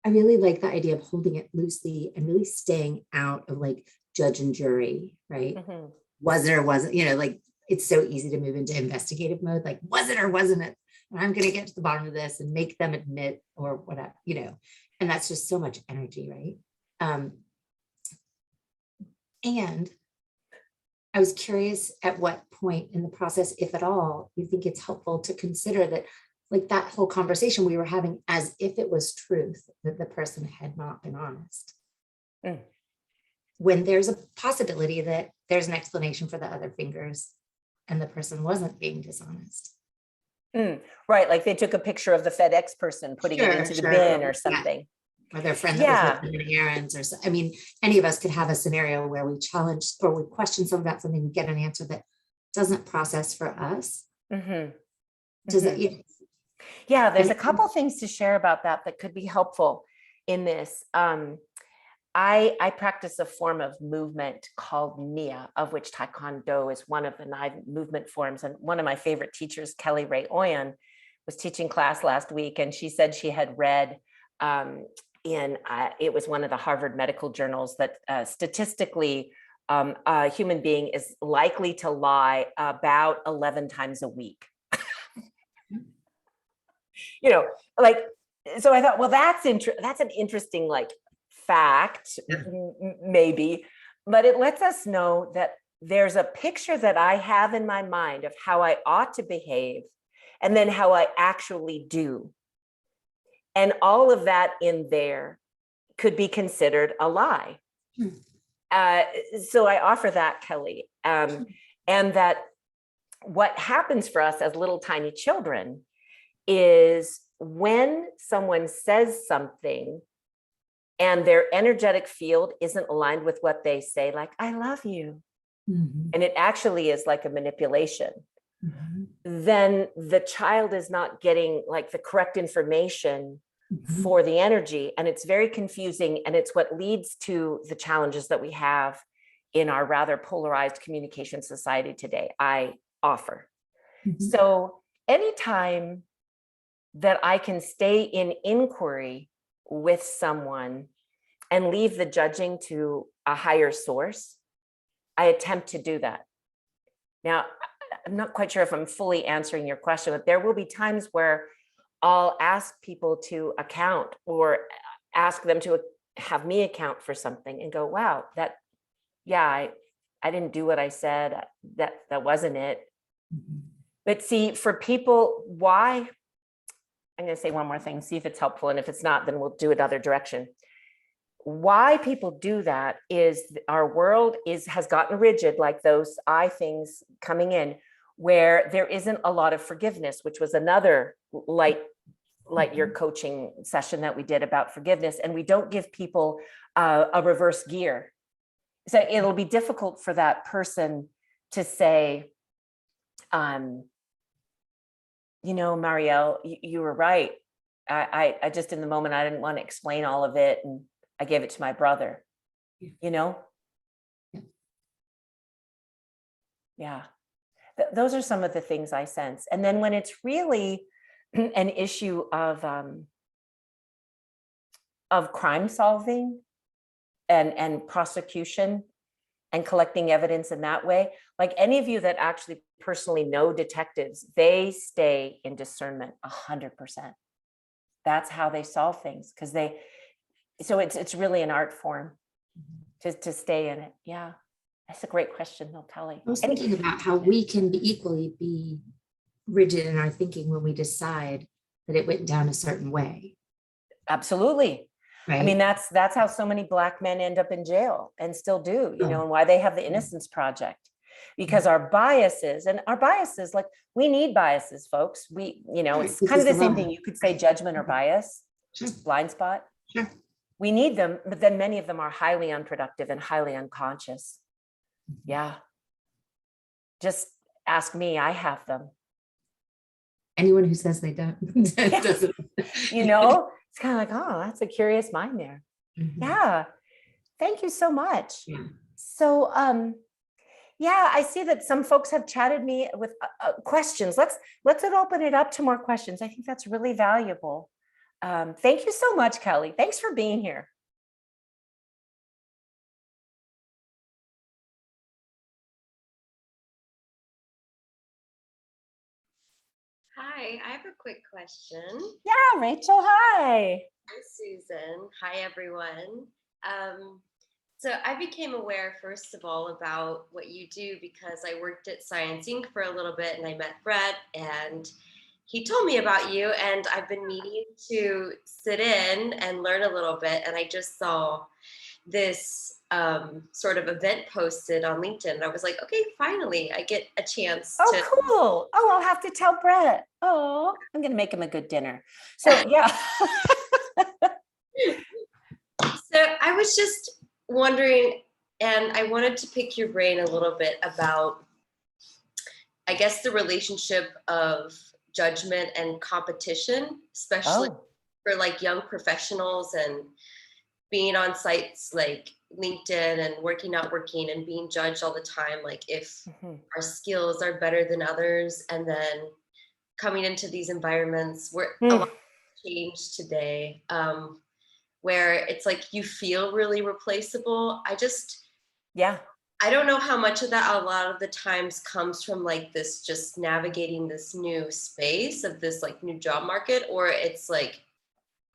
I really like the idea of holding it loosely and really staying out of like judge and jury, right? Mm-hmm. Was it or wasn't, like it's so easy to move into investigative mode, like was it or wasn't it? And I'm going to get to the bottom of this and make them admit or whatever, and that's just so much energy, right? And I was curious at what point in the process, if at all, you think it's helpful to consider that, like that whole conversation we were having as if it was truth, that the person had not been honest. Mm. When there's a possibility that there's an explanation for the other fingers and the person wasn't being dishonest. Mm. Right. Like they took a picture of the FedEx person putting it into the bin or something. Or their friend that was running errands or so. I mean, any of us could have a scenario where we challenge or we question something about something, we get an answer that doesn't process for us. Mm-hmm. Does Mm-hmm. it? Yeah, there's a couple things to share about that could be helpful in this. I practice a form of movement called Nia, of which Taekwondo is one of the 9 movement forms. And one of my favorite teachers, Kelly Ray Oyen, was teaching class last week, and she said she had read it was one of the Harvard medical journals that statistically a human being is likely to lie about 11 times a week. So I thought, well, that's an interesting like fact, maybe, but it lets us know that there's a picture that I have in my mind of how I ought to behave and then how I actually do. And all of that in there could be considered a lie. So I offer that, Kelly, and that what happens for us as little tiny children is when someone says something and their energetic field isn't aligned with what they say, like, I love you. Mm-hmm. And it actually is like a manipulation. Mm-hmm. Then the child is not getting like the correct information mm-hmm. for the energy. And it's very confusing. And it's what leads to the challenges that we have in our rather polarized communication society today, I offer. Mm-hmm. So anytime that I can stay in inquiry with someone and leave the judging to a higher source, I attempt to do that. Now, I'm not quite sure if I'm fully answering your question, but there will be times where I'll ask people to account or ask them to have me account for something and go, wow, I didn't do what I said. That wasn't it. Mm-hmm. But see, for people, why? I'm going to say one more thing, see if it's helpful. And if it's not, then we'll do it other direction. Why people do that is our world has gotten rigid, like those I things coming in, where there isn't a lot of forgiveness, which was another Lightyear coaching session that we did about forgiveness. And we don't give people a reverse gear. So it'll be difficult for that person to say, Marielle, you were right. I just, in the moment, I didn't want to explain all of it. And I gave it to my brother, you know? Yeah. Those are some of the things I sense. And then when it's really an issue of crime solving and prosecution and collecting evidence in that way, like any of you that actually personally know detectives, they stay in discernment 100%. That's how they solve things, because so it's really an art form to stay in it. Yeah, that's a great question, though, Kelly. I was thinking about how we can equally be rigid in our thinking when we decide that it went down a certain way. Absolutely. Right. I mean, that's how so many Black men end up in jail and still do, you know, and why they have the Innocence Project, because our biases, like, we need biases, folks. It's kind of the same thing. You could say judgment or bias, blind spot. Sure. We need them, but then many of them are highly unproductive and highly unconscious. Yeah. Just ask me, I have them. Anyone who says they don't doesn't. It's kind of like, oh, that's a curious mind there. Mm-hmm. Yeah. Thank you so much. Yeah. So, I see that some folks have chatted me with questions. Let's open it up to more questions. I think that's really valuable. Thank you so much, Kelly. Thanks for being here. Hi, I have a quick question. Yeah, Rachel, hi. Hi, Susan. Hi, everyone. So I became aware, first of all, about what you do because I worked at Science Inc. for a little bit, and I met Brett, and he told me about you, and I've been meaning to sit in and learn a little bit, and I just saw this sort of event posted on LinkedIn, and I was like, okay, finally, I get a chance to. Oh, cool. Oh, I'll have to tell Brett. Oh, I'm going to make him a good dinner. So, yeah. So I was just wondering, and I wanted to pick your brain a little bit about, I guess, the relationship of judgment and competition, especially for like young professionals and being on sites like LinkedIn and working, not working, and being judged all the time, like if our skills are better than others, and then coming into these environments where a lot changed today, where it's like you feel really replaceable. I don't know how much of that a lot of the times comes from like this, just navigating this new space of this like new job market, or it's like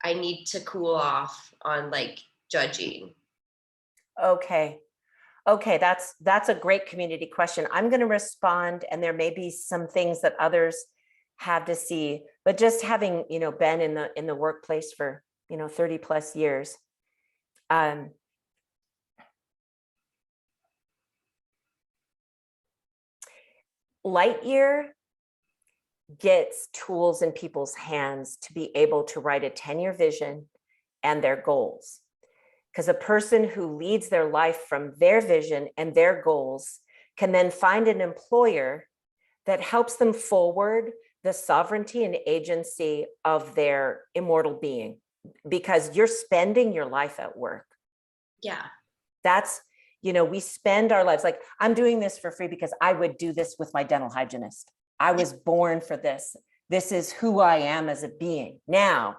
I need to cool off on like judging. Okay, that's a great community question. I'm going to respond, and there may be some things that others have to see, but just having, been in the workplace for, 30 plus years, Lightyear gets tools in people's hands to be able to write a 10-year vision and their goals. Because a person who leads their life from their vision and their goals can then find an employer that helps them forward the sovereignty and agency of their immortal being, because you're spending your life at work. Yeah. That's, we spend our lives, like, I'm doing this for free because I would do this with my dental hygienist. I was born for this. This is who I am as a being. Now,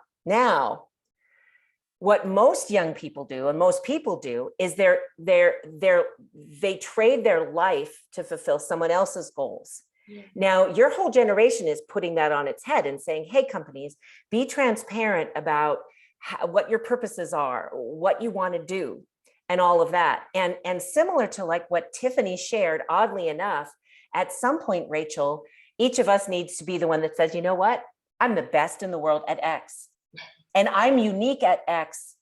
what most young people do, and most people do, is they trade their life to fulfill someone else's goals. Yeah. Now, your whole generation is putting that on its head and saying, hey, companies, be transparent about what your purposes are, what you want to do, and all of that. And similar to like what Tiffany shared, oddly enough, at some point, Rachel, each of us needs to be the one that says, you know what? I'm the best in the world at X. And I'm unique at X.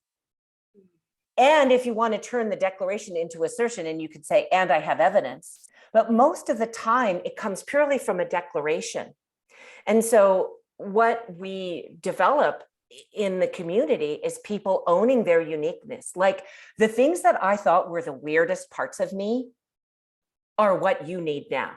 And if you want to turn the declaration into assertion, and you could say, and I have evidence, but most of the time it comes purely from a declaration. And so what we develop in the community is people owning their uniqueness. Like, the things that I thought were the weirdest parts of me are what you need now.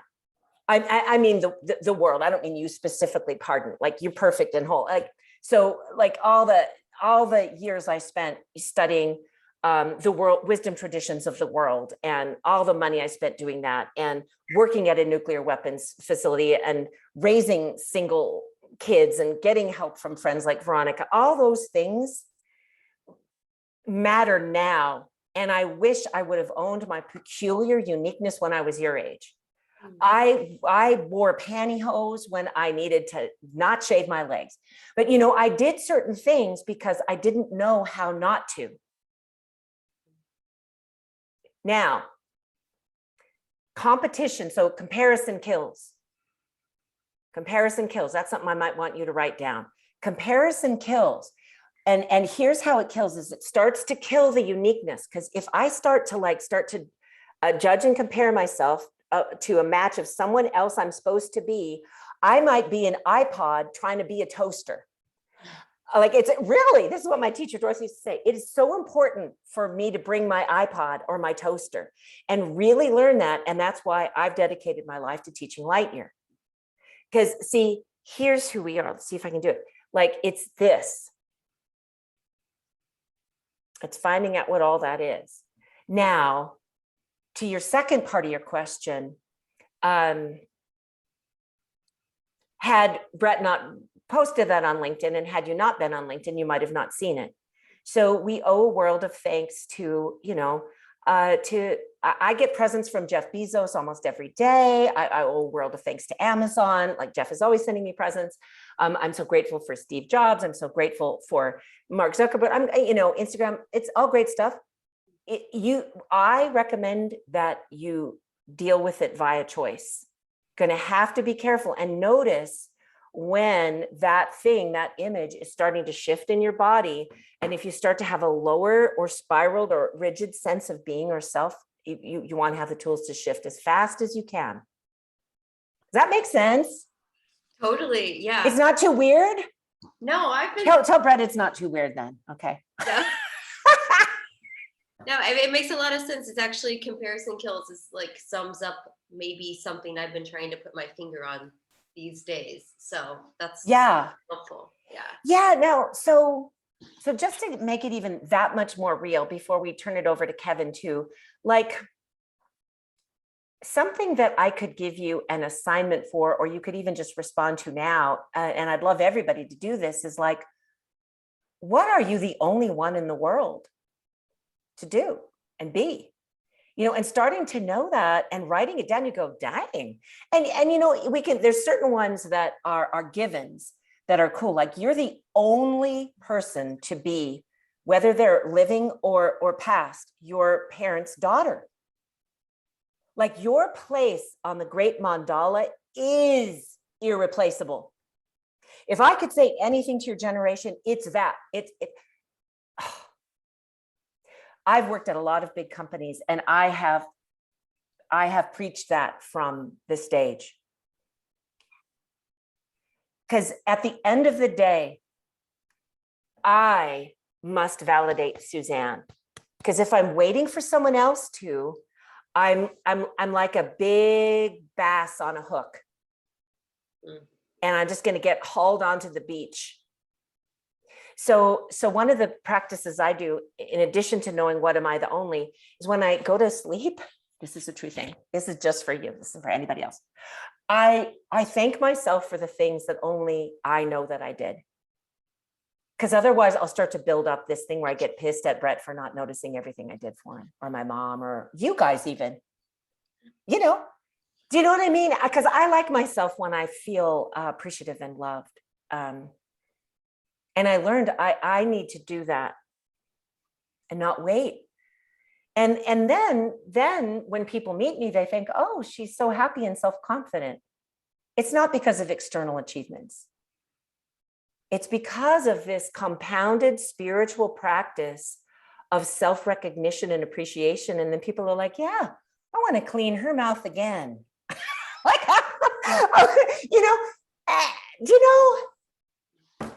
I mean, the world, I don't mean you specifically, pardon, like you're perfect and whole. Like, So like all the years I spent studying the world wisdom traditions of the world, and all the money I spent doing that, and working at a nuclear weapons facility, and raising single kids, and getting help from friends like Veronica, all those things matter now. And I wish I would have owned my peculiar uniqueness when I was your age. I wore pantyhose when I needed to not shave my legs. But, you know, I did certain things because I didn't know how not to. Now, competition, so comparison kills. Comparison kills. That's something I might want you to write down. Comparison kills. And here's how it kills is it starts to kill the uniqueness. Because if I start to judge and compare myself to a match of someone else I'm supposed to be, I might be an iPod trying to be a toaster. Like, it's really, this is what my teacher Dorothy used to say. It is so important for me to bring my iPod or my toaster and really learn that. And that's why I've dedicated my life to teaching Lightyear. Because see, here's who we are. Let's see if I can do it. Like, it's this. It's finding out what all that is. Now, to your second part of your question, had Brett not posted that on LinkedIn, and had you not been on LinkedIn, you might have not seen it. So we owe a world of thanks to, you know, I get presents from Jeff Bezos almost every day. I owe a world of thanks to Amazon. Like, Jeff is always sending me presents. I'm so grateful for Steve Jobs. I'm so grateful for Mark Zuckerberg. Instagram, it's all great stuff. I recommend that you deal with it via choice. Going to have to be careful and notice when that image is starting to shift in your body. And if you start to have a lower or spiraled or rigid sense of being or self, you want to have the tools to shift as fast as you can. Does that make sense? Totally. Yeah. It's not too weird? No, I've been. Tell Brett it's not too weird then. Okay. Yeah. No, it makes a lot of sense. It's actually comparison kills is like sums up maybe something I've been trying to put my finger on these days. So that's helpful. Yeah. Yeah. Now, so just to make it even that much more real before we turn it over to Kevin too, like something that I could give you an assignment for, or you could even just respond to now, and I'd love everybody to do this, is like, what are you the only one in the world to do and be? You know, and starting to know that and writing it down, you go, dang. And you know, there's certain ones that are givens that are cool. Like, you're the only person to be, whether they're living or past, your parents' daughter. Like, your place on the great mandala is irreplaceable. If I could say anything to your generation, it's that. I've worked at a lot of big companies, and I have preached that from the stage. Because at the end of the day, I must validate Susanne. Because if I'm waiting for someone else to, I'm like a big bass on a hook. And I'm just going to get hauled onto the beach. So one of the practices I do, in addition to knowing what am I the only, is when I go to sleep, this is a true thing. This is just for you. This isn't for anybody else. I thank myself for the things that only I know that I did. Because otherwise I'll start to build up this thing where I get pissed at Brett for not noticing everything I did for him, or my mom, or you guys even, you know, do you know what I mean? Because I like myself when I feel appreciative and loved. And I learned I need to do that and not wait. And then when people meet me, they think, oh, she's so happy and self-confident. It's not because of external achievements. It's because of this compounded spiritual practice of self-recognition and appreciation. And then people are like, yeah, I want to clean her mouth again. Like, you know, do you know?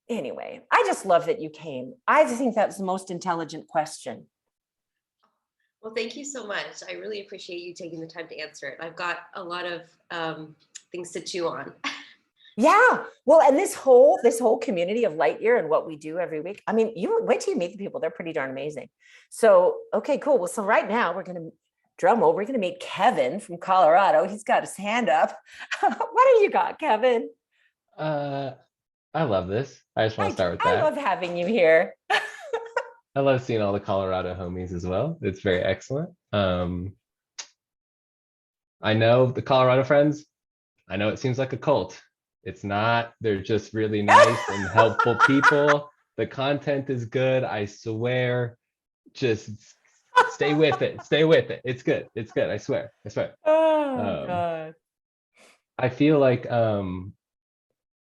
Anyway, I just love that you came. I just think that's the most intelligent question. Well, thank you so much. I really appreciate you taking the time to answer it. I've got a lot of things to chew on. Yeah. Well, and this whole community of Lightyear and what we do every week. I mean, you wait till you meet the people. They're pretty darn amazing. So, okay, cool. Well, so right now we're going to drum roll. We're going to meet Kevin from Colorado. He's got his hand up. What do you got, Kevin? I love this. I just want to start with I that. love having you here. I love seeing all the Colorado homies as well. It's very excellent. I know the Colorado friends. I know it seems like a cult. It's not. They're just really nice and helpful people. The content is good. I swear. Just stay with it. Stay with it. It's good. It's good. I swear. I swear. Oh God. I feel like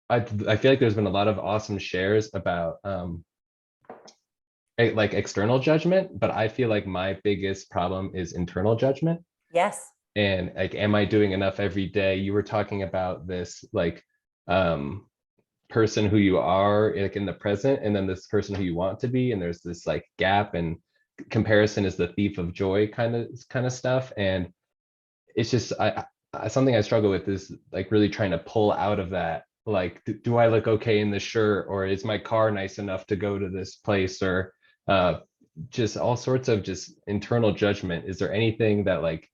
I feel like there's been a lot of awesome shares about like external judgment, but I feel like my biggest problem is internal judgment. Yes. And like, am I doing enough every day? You were talking about this like person who you are like in the present, and then this person who you want to be, and there's this like gap, and comparison is the thief of joy kind of stuff. And it's just something I struggle with is like really trying to pull out of that. Like, do I look okay in this shirt, or is my car nice enough to go to this place, or just all sorts of just internal judgment. Is there anything that like,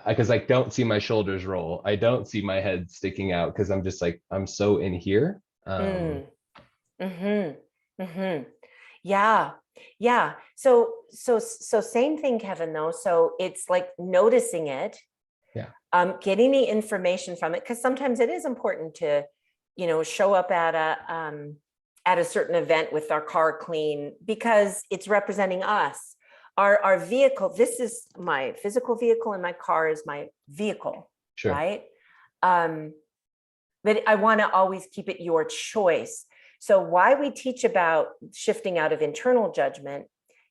because I don't see my shoulders roll, I don't see my head sticking out, because I'm just like, I'm so in here. Yeah. So same thing, Kevin, though. So it's like noticing it. Yeah. Getting the information from it, because sometimes it is important to, show up at a certain event with our car clean, because it's representing us. Our vehicle, this is my physical vehicle, and my car is my vehicle. Sure. Right. But I want to always keep it your choice. So why we teach about shifting out of internal judgment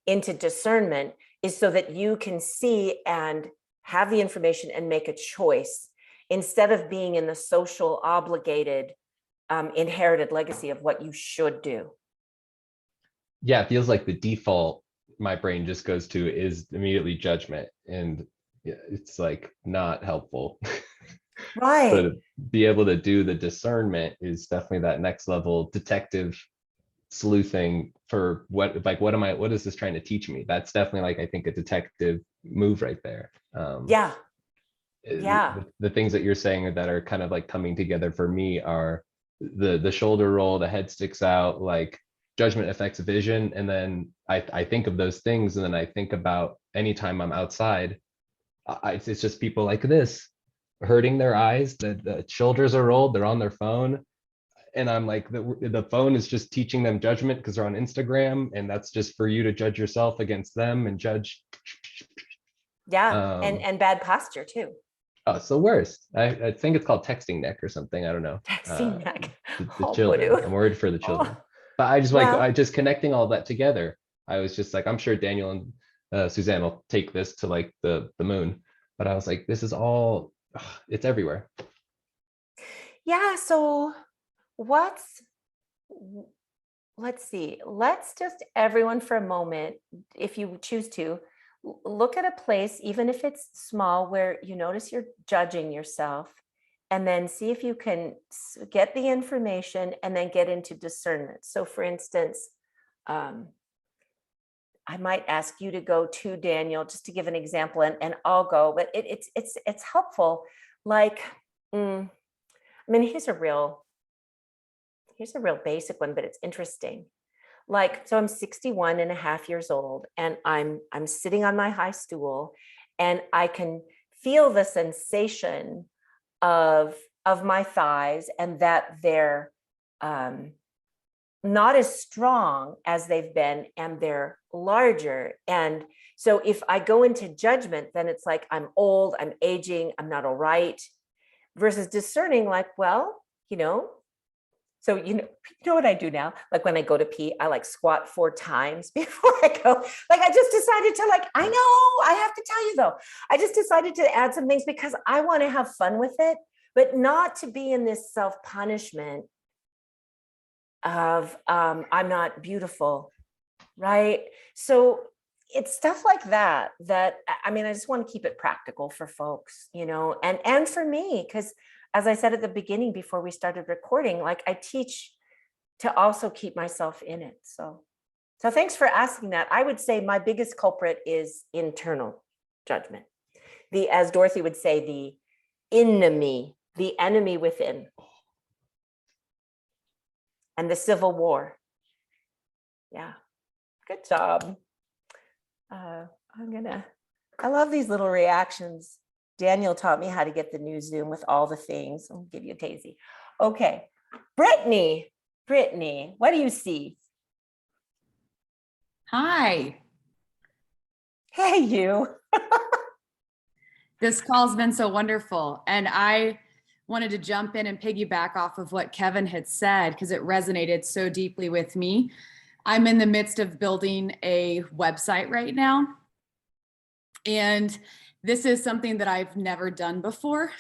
into discernment is so that you can see and have the information and make a choice, instead of being in the social obligated inherited legacy of what you should do. Yeah, it feels like the default my brain just goes to is immediately judgment, and it's like not helpful. Right. So to be able to do the discernment is definitely that next level detective sleuthing for what is this trying to teach me? That's definitely like, I think, a detective move right there. Yeah. The things that you're saying that are kind of like coming together for me are the shoulder roll, the head sticks out, like judgment affects vision. And then I think of those things, and then I think about anytime I'm outside, it's just people like this hurting their eyes, the shoulders are rolled, they're on their phone. And I'm like, the phone is just teaching them judgment because they're on Instagram, and that's just for you to judge yourself against them and judge. Yeah. And bad posture too. Oh, it's the worst. I think it's called texting neck or something. I don't know. Texting neck. The children. I'm worried for the children. But I just I just connecting all that together. I was just like, I'm sure Daniel and Susanne will take this to like the moon. But I was like, this is all, it's everywhere. Yeah. So let's see. Let's just, everyone, for a moment, if you choose to, look at a place, even if it's small, where you notice you're judging yourself, and then see if you can get the information and then get into discernment. So for instance, I might ask you to go to Daniel, just to give an example, and I'll go, but it's helpful. Like, here's a real basic one, but it's interesting. Like, so I'm 61 and a half years old, and I'm sitting on my high stool, and I can feel the sensation of my thighs, and that they're not as strong as they've been, and they're larger. And so if I go into judgment, then it's like, I'm old, I'm aging, I'm not all right, versus discerning, like, well, so you know what I do now? Like when I go to pee, I like squat 4 times before I go. Like I just decided to, like, I know, I have to tell you though, I just decided to add some things because I want to have fun with it, but not to be in this self-punishment of I'm not beautiful, right? So it's stuff like that I just want to keep it practical for folks, and for me, because as I said at the beginning before we started recording, like I teach to also keep myself in it. So thanks for asking that. I would say my biggest culprit is internal judgment. As Dorothy would say, the enemy within, and the civil war. Yeah, good job. I love these little reactions. Daniel taught me how to get the new Zoom with all the things. I'll give you a tasty. Okay, Brittany, what do you see? Hi. Hey, you. This call's been so wonderful. And I wanted to jump in and piggyback off of what Kevin had said, because it resonated so deeply with me. I'm in the midst of building a website right now. And this is something that I've never done before.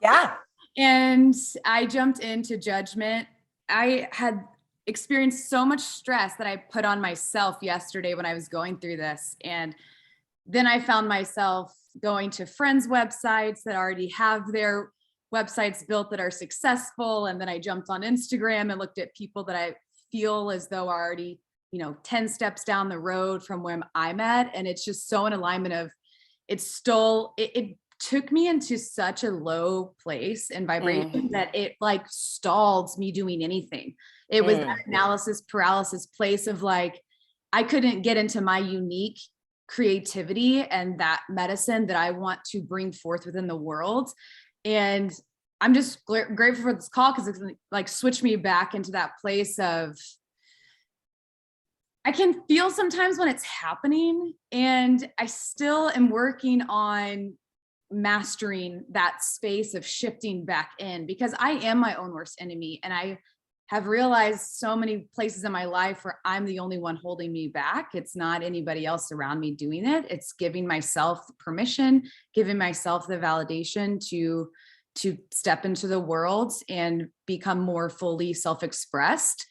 Yeah. And I jumped into Judgement. I had experienced so much stress that I put on myself yesterday when I was going through this. And then I found myself going to friends' websites that already have their websites built that are successful. And then I jumped on Instagram and looked at people that I feel as though are already, 10 steps down the road from where I'm at. And it's just so in alignment of, it took me into such a low place and vibration that it like stalled me doing anything. It was that analysis paralysis place of like, I couldn't get into my unique creativity and that medicine that I want to bring forth within the world. And I'm just grateful for this call because it's like switched me back into that place of, I can feel sometimes when it's happening, and I still am working on mastering that space of shifting back in, because I am my own worst enemy. And I have realized so many places in my life where I'm the only one holding me back. It's not anybody else around me doing it. It's giving myself permission, giving myself the validation to step into the world and become more fully self-expressed.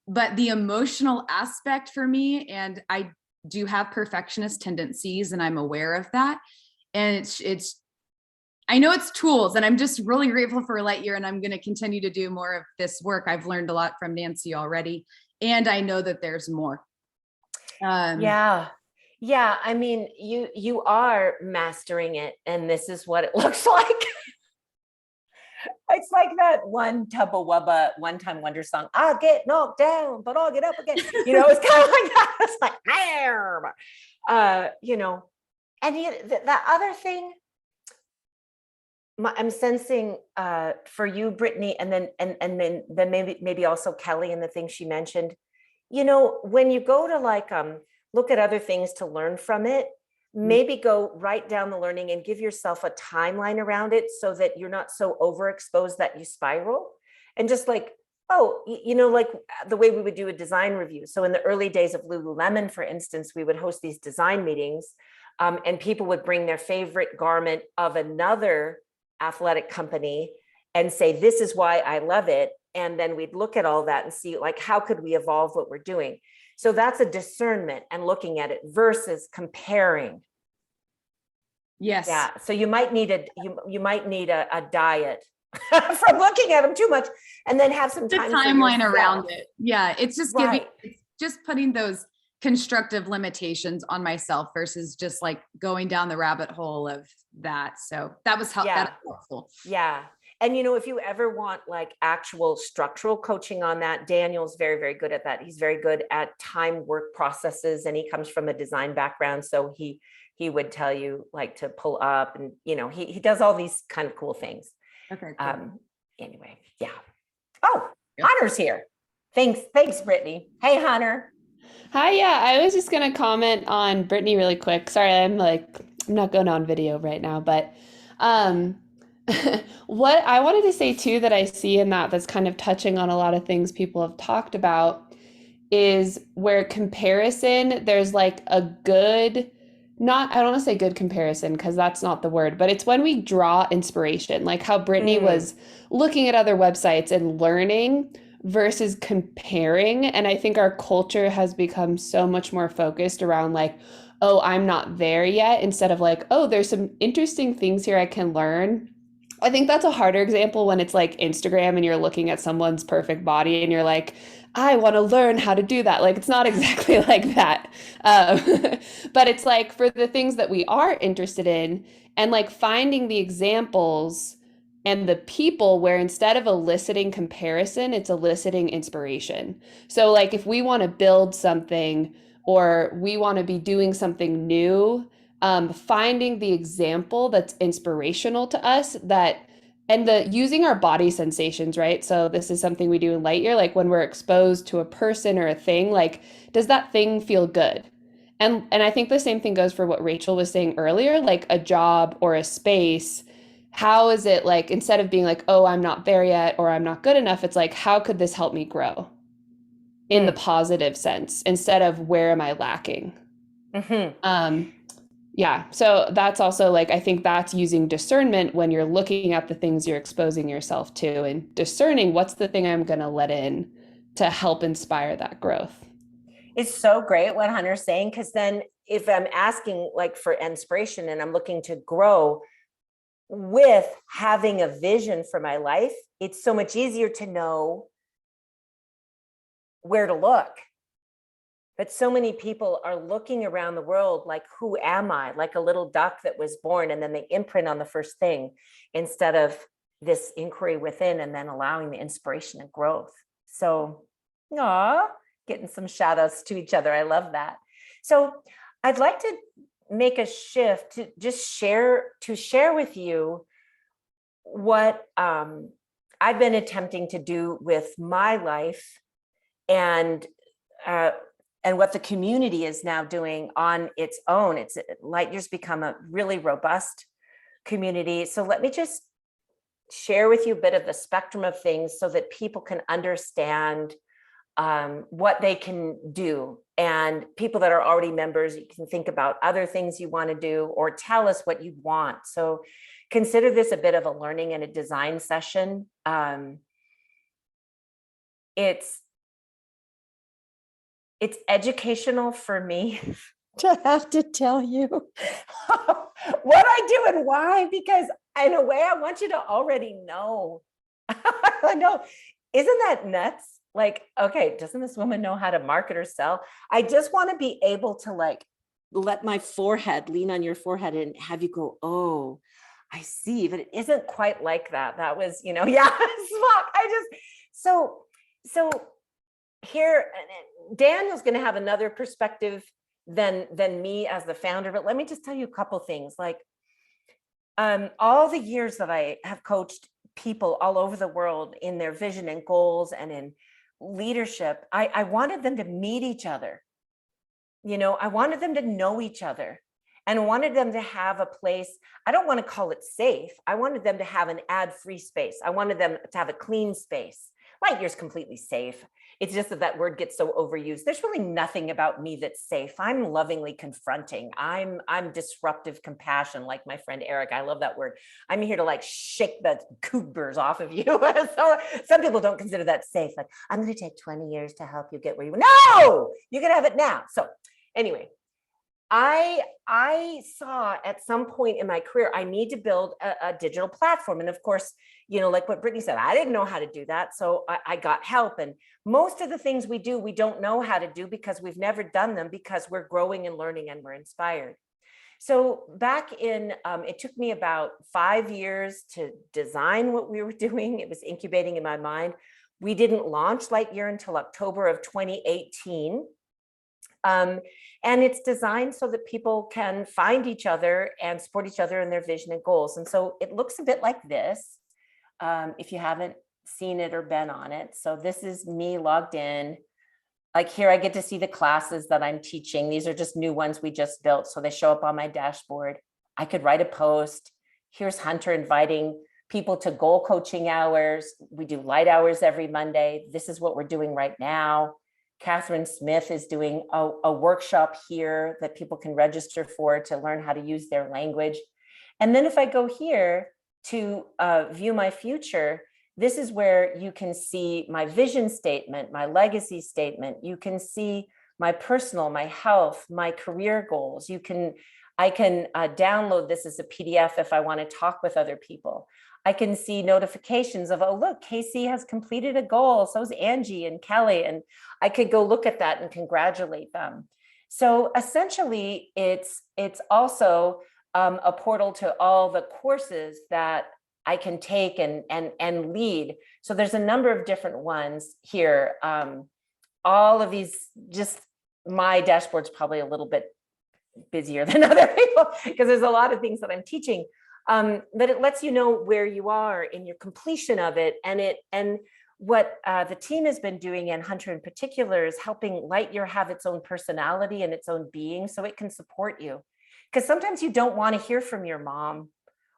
But the emotional aspect for me, and I do have perfectionist tendencies and I'm aware of that. And I know it's tools, and I'm just really grateful for Lightyear, and I'm going to continue to do more of this work. I've learned a lot from Nancy already, and I know that there's more. Yeah. I mean, you are mastering it, and this is what it looks like. It's like that one Tubba Wubba One Time Wonder song. I'll get knocked down, but I'll get up again. It's kind of like that. It's like, and the other thing I'm sensing for you, Brittany, and then maybe also Kelly and the things she mentioned, when you go to like, look at other things to learn from it, maybe go right down the learning and give yourself a timeline around it so that you're not so overexposed that you spiral. And just like, like the way we would do a design review. So in the early days of Lululemon, for instance, we would host these design meetings, and people would bring their favorite garment of another athletic company and say, this is why I love it. And then we'd look at all that and see, like, how could we evolve what we're doing? So that's a discernment and looking at it versus comparing. Yes. Yeah. So you might need a diet from looking at them too much, and then have some time. The timeline around it. Yeah. It's just it's just putting those constructive limitations on myself versus just like going down the rabbit hole of that. So that was helpful. Yeah. And, if you ever want like actual structural coaching on that, Daniel's very, very good at that. He's very good at time work processes, and he comes from a design background. So he would tell you like to pull up, and, he does all these kind of cool things. Okay. Cool. Anyway. Yeah. Oh, yep. Hunter's here. Thanks, Brittany. Hey, Hunter. Hi. Yeah. I was just going to comment on Brittany really quick. Sorry. I'm not going on video right now, but, what I wanted to say too, that I see in that's kind of touching on a lot of things people have talked about, is where comparison, there's like I don't want to say good comparison because that's not the word, but it's when we draw inspiration, like how Brittany was looking at other websites and learning versus comparing. And I think our culture has become so much more focused around like, oh, I'm not there yet, instead of like, oh, there's some interesting things here I can learn. I think that's a harder example when it's like Instagram and you're looking at someone's perfect body and you're like, I want to learn how to do that. Like, it's not exactly like that. But it's like for the things that we are interested in and like finding the examples and the people where instead of eliciting comparison, it's eliciting inspiration. So like if we want to build something or we want to be doing something new, finding the example that's inspirational to us that and the using our body sensations, right? So this is something we do in Lightyear, like when we're exposed to a person or a thing, like does that thing feel good? And I think the same thing goes for what Rachel was saying earlier, like a job or a space. How is it like instead of being like, oh, I'm not there yet or I'm not good enough, it's like, how could this help me grow in the positive sense instead of where am I lacking? Yeah, so that's also like, I think that's using discernment when you're looking at the things you're exposing yourself to and discerning what's the thing I'm going to let in to help inspire that growth. It's so great what Hunter's saying, because then if I'm asking like for inspiration and I'm looking to grow with having a vision for my life, it's so much easier to know where to look. But so many people are looking around the world like, who am I? Like a little duck that was born and then they imprint on the first thing instead of this inquiry within and then allowing the inspiration and growth. So, getting some shout outs to each other. I love that. So I'd like to make a shift to just share with you what I've been attempting to do with my life and what the community is now doing on its own. Lightyear's become a really robust community. So let me just share with you a bit of the spectrum of things so that people can understand what they can do. And people that are already members, you can think about other things you want to do or tell us what you want. So consider this a bit of a learning and a design session. It's educational for me to have to tell you what I do and why, because in a way, I want you to already know. I know, isn't that nuts? Like, okay, doesn't this woman know how to market or sell? I just want to be able to like, let my forehead lean on your forehead and have you go, oh, I see, but it isn't quite like that. That was, yeah, so here, Daniel's going to have another perspective than me as the founder, but let me just tell you a couple things. Like all the years that I have coached people all over the world in their vision and goals and in leadership, I wanted them to meet each other. I wanted them to know each other and wanted them to have a place. I don't want to call it safe. I wanted them to have an ad-free space. I wanted them to have a clean space. Lightyear's completely safe. It's just that word gets so overused. There's really nothing about me that's safe. I'm lovingly confronting. I'm disruptive compassion, like my friend Eric. I love that word. I'm here to like shake the cougars off of you. So some people don't consider that safe. Like, I'm going to take 20 years to help you get where you want. No, you can have it now. So anyway, I saw at some point in my career, I need to build a digital platform. And of course, like what Brittany said, I didn't know how to do that. So I got help. And most of the things we do, we don't know how to do because we've never done them because we're growing and learning and we're inspired. So back in, it took me about 5 years to design what we were doing. It was incubating in my mind. We didn't launch Lightyear until October of 2018. And it's designed so that people can find each other and support each other in their vision and goals. And so it looks a bit like this, if you haven't seen it or been on it. So this is me logged in. Like here, I get to see the classes that I'm teaching. These are just new ones we just built. So they show up on my dashboard. I could write a post. Here's Hunter inviting people to goal coaching hours. We do light hours every Monday. This is what we're doing right now. Catherine Smith is doing a workshop here that people can register for to learn how to use their language. And then if I go here to view my future, this is where you can see my vision statement, my legacy statement. You can see my personal, my health, my career goals. You can I can download this as a PDF if I want to talk with other people. I can see notifications of, oh, look, Casey has completed a goal. So is Angie and Kelly. And I could go look at that and congratulate them. So essentially, it's also a portal to all the courses that I can take and lead. So there's a number of different ones here. All of these, just my dashboard's probably a little bit busier than other people because there's a lot of things that I'm teaching. But it lets you know where you are in your completion of it. And what the team has been doing, and Hunter in particular, is helping Lightyear have its own personality and its own being so it can support you. Because sometimes you don't want to hear from your mom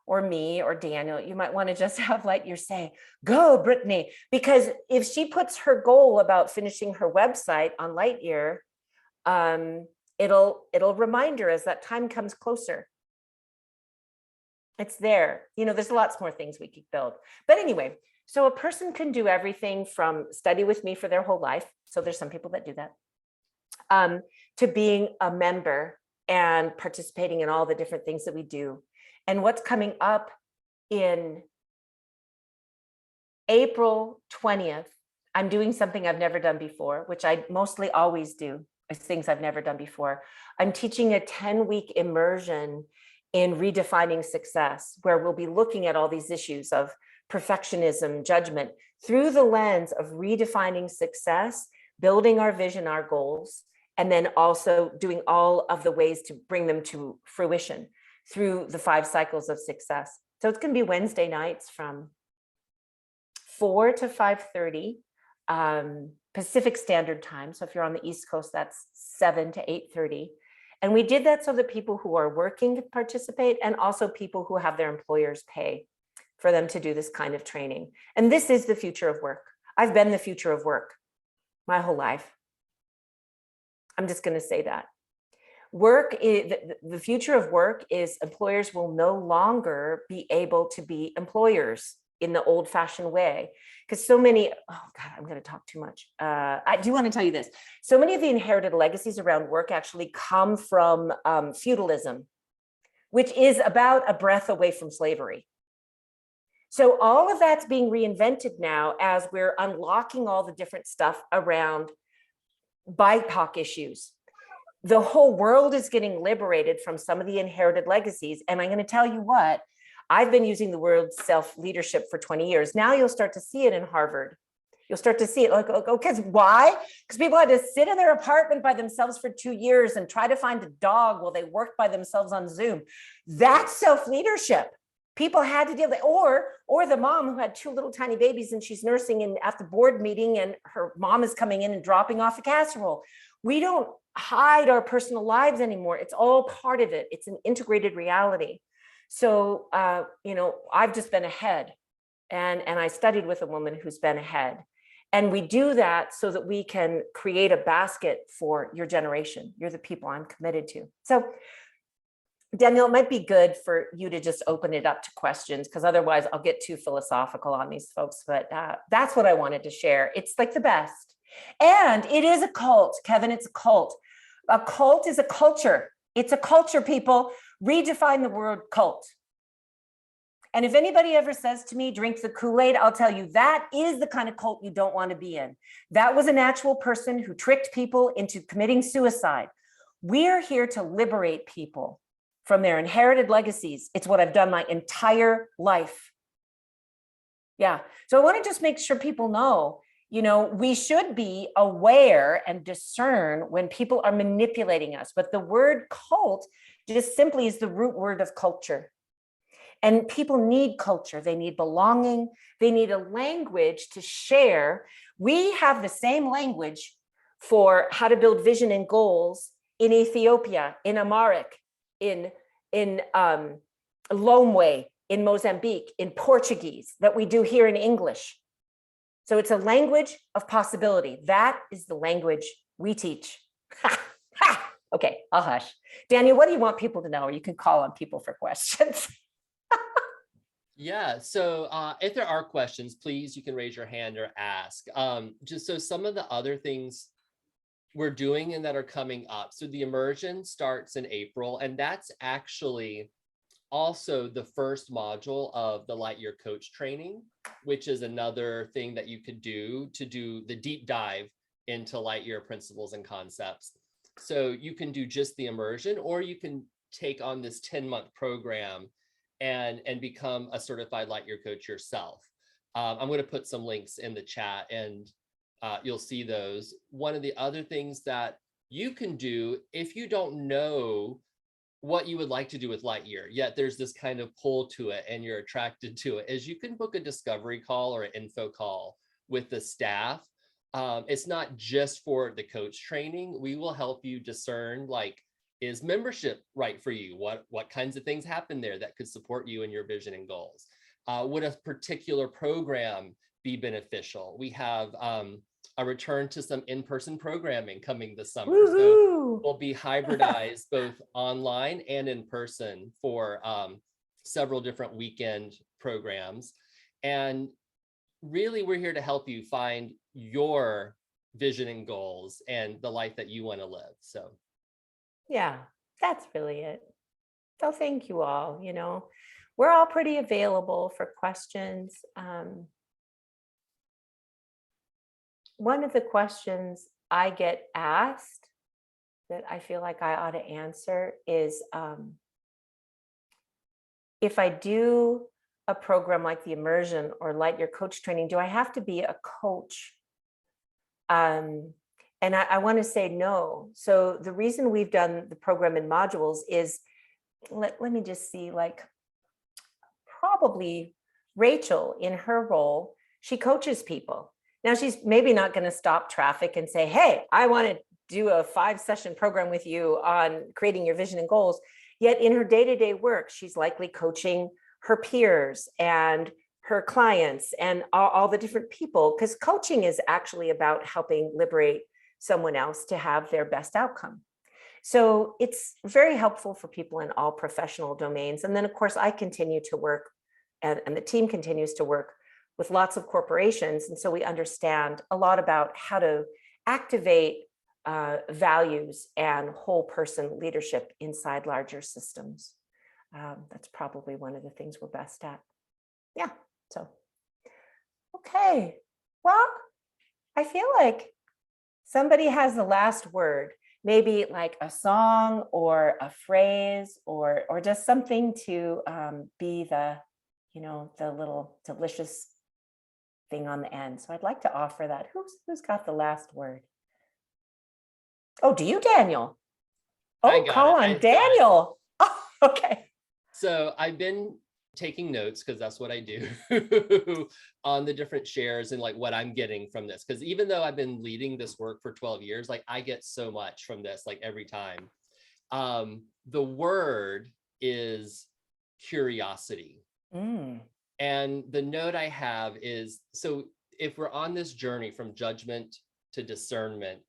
or me or Daniel. You might want to just have Lightyear say, go, Brittany. Because if she puts her goal about finishing her website on Lightyear, it'll remind her as that time comes closer. It's there. You know, there's lots more things we could build. But anyway, so a person can do everything from study with me for their whole life. So there's some people that do that, to being a member and participating in all the different things that we do. And what's coming up in April 20th, I'm doing something I've never done before, which I mostly always do, is things I've never done before. I'm teaching a 10-week immersion in redefining success, where we'll be looking at all these issues of perfectionism, judgment, through the lens of redefining success, building our vision, our goals, and then also doing all of the ways to bring them to fruition through the 5 cycles of success. So it's going to be Wednesday nights from 4 to 5:30 Pacific Standard Time. So if you're on the East Coast, that's 7 to 8:30. And we did that so that people who are working can participate, and also people who have their employers pay for them to do this kind of training. And this is the future of work. I've been the future of work my whole life. I'm just going to say that. Work is, the future of work is employers will no longer be able to be employers in the old-fashioned way. Because so many, oh God, I'm going to talk too much. I do want to tell you this. So many of the inherited legacies around work actually come from feudalism, which is about a breath away from slavery. So all of that's being reinvented now as we're unlocking all the different stuff around BIPOC issues. The whole world is getting liberated from some of the inherited legacies. And I'm going to tell you what, I've been using the word self-leadership for 20 years. Now you'll start to see it in Harvard. You'll start to see it like, okay, why? Because people had to sit in their apartment by themselves for 2 years and try to find a dog while they worked by themselves on Zoom. That's self-leadership. People had to deal with, or the mom who had 2 little tiny babies and she's nursing and at the board meeting and her mom is coming in and dropping off a casserole. We don't hide our personal lives anymore. It's all part of it. It's an integrated reality. So, you know, I've just been ahead, and I studied with a woman who's been ahead. And we do that so that we can create a basket for your generation. You're the people I'm committed to. So Daniel, it might be good for you to just open it up to questions, because otherwise I'll get too philosophical on these folks. But that's what I wanted to share. It's like the best. And it is a cult, Kevin, it's a cult. A cult is a culture. It's a culture, people. Redefine the word cult. And if anybody ever says to me, drink the Kool-Aid, I'll tell you that is the kind of cult you don't want to be in. That was an actual person who tricked people into committing suicide. We're here to liberate people from their inherited legacies. It's what I've done my entire life. Yeah. So I want to just make sure people know, you know, we should be aware and discern when people are manipulating us. But the word cult just simply is the root word of culture. And people need culture. They need belonging. They need a language to share. We have the same language for how to build vision and goals in Ethiopia, in Amharic, in Lomwe, in Mozambique, in Portuguese, that we do here in English. So it's a language of possibility. That is the language we teach. Ha, ha. Okay, I'll hush. Daniel, what do you want people to know? Or you can call on people for questions. Yeah, so if there are questions, please, you can raise your hand or ask. Just so some of the other things we're doing and that are coming up. So the immersion starts in April, and that's actually also the first module of the Lightyear Coach Training, which is another thing that you could do to do the deep dive into Lightyear principles and concepts. So you can do just the immersion, or you can take on this 10-month program and become a certified Lightyear coach yourself. I'm going to put some links in the chat, and you'll see those. One of the other things that you can do if you don't know what you would like to do with Lightyear, yet there's this kind of pull to it and you're attracted to it, is you can book a discovery call or an info call with the staff. It's not just for the coach training. We will help you discern, like, is membership right for you? What kinds of things happen there that could support you in your vision and goals? Would a particular program be beneficial? We have a return to some in-person programming coming this summer. So we'll be hybridized both online and in person for several different weekend programs. And really, we're here to help you find your vision and goals and the life that you want to live. So yeah, that's really it. So thank you all. You know, we're all pretty available for questions. One of the questions I get asked that I feel like I ought to answer is, if I do a program like the Immersion or Lightyear Coach Training, do I have to be a coach? And I want to say no. So the reason we've done the program in modules is, let me just see, like, probably Rachel in her role, she coaches people. Now she's maybe not going to stop traffic and say, hey, I want to do a 5-session program with you on creating your vision and goals. Yet in her day-to-day work, she's likely coaching her peers and her clients and all the different people, because coaching is actually about helping liberate someone else to have their best outcome. So it's very helpful for people in all professional domains. And then, of course, I continue to work, and the team continues to work with lots of corporations. And so we understand a lot about how to activate values and whole person leadership inside larger systems. That's probably one of the things we're best at. Yeah, so, okay. Well, I feel like somebody has the last word, maybe like a song or a phrase or just something to be the, you know, the little delicious thing on the end. So I'd like to offer that. Who's got the last word? Oh, do you, Daniel? Oh, call on Daniel. Oh, okay. So I've been taking notes, because that's what I do, on the different shares and like what I'm getting from this. Because even though I've been leading this work for 12 years, like I get so much from this, like every time. The word is curiosity. And the note I have is, so if we're on this journey from judgment to discernment,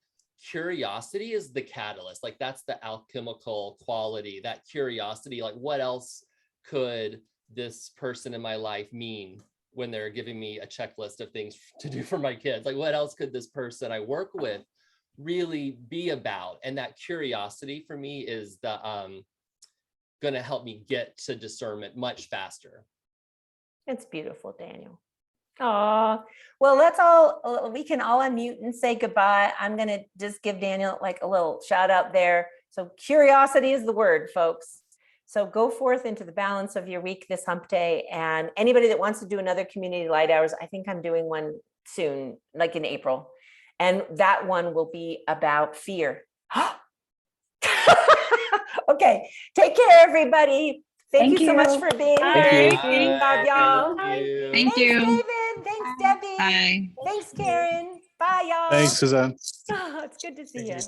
curiosity is the catalyst. Like that's the alchemical quality, that curiosity, like what else could this person in my life mean when they're giving me a checklist of things to do for my kids? Like what else could this person I work with really be about? And that curiosity for me is the going to help me get to discernment much faster. It's beautiful, Daniel. Oh, well, we can all unmute and say goodbye. I'm going to just give Daniel like a little shout out there. So curiosity is the word, folks. So go forth into the balance of your week this hump day. And anybody that wants to do another community light hours, I think I'm doing one soon, like in April. And that one will be about fear. Okay, take care, everybody. Thank you so much for being here. Bye, y'all. Thank you. Thanks, David. Thanks, Debbie. Bye. Thanks, Karen. Bye, y'all. Thanks, Suzanne. Oh, it's good to see you.